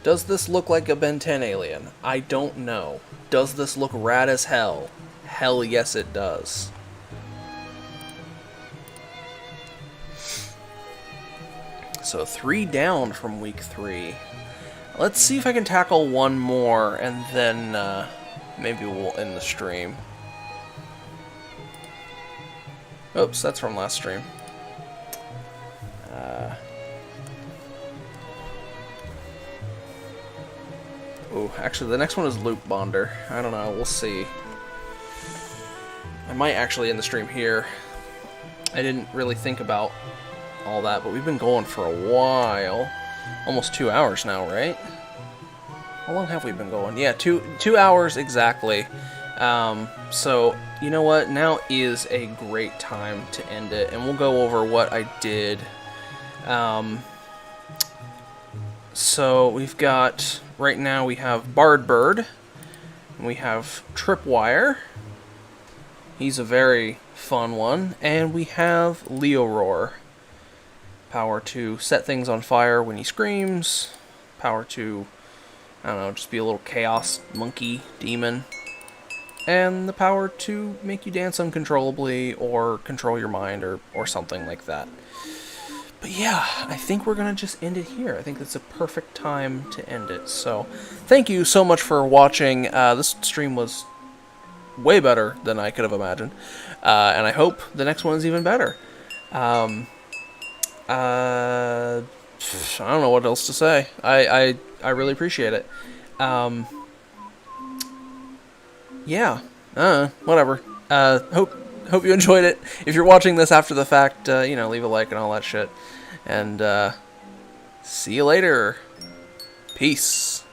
Does this look like a Ben 10 alien? I don't know. Does this look rad as hell? Hell yes it does. So 3 down from week 3. Let's see if I can tackle one more, and then maybe we'll end the stream. Oops, that's from last stream. Ooh, actually, the next one is Loop Bonder. I don't know, we'll see. I might actually end the stream here. I didn't really think about all that, but we've been going for a while. Almost 2 hours now, right? How long have we been going? Yeah, two hours exactly. So, you know what? Now is a great time to end it, and we'll go over what I did. So, we've got, right now we have Bard Bird, and we have Tripwire. He's a very fun one. And we have Leoroar. Power to set things on fire when he screams. Power to, I don't know, just be a little chaos monkey demon. And the power to make you dance uncontrollably or control your mind or something like that. But yeah, I think we're going to just end it here. I think that's a perfect time to end it. So, thank you so much for watching. This stream was way better than I could have imagined. And I hope the next one is even better. I don't know what else to say. I really appreciate it. Yeah, whatever. Hope you enjoyed it. If you're watching this after the fact, you know, leave a like and all that shit. And see you later. Peace.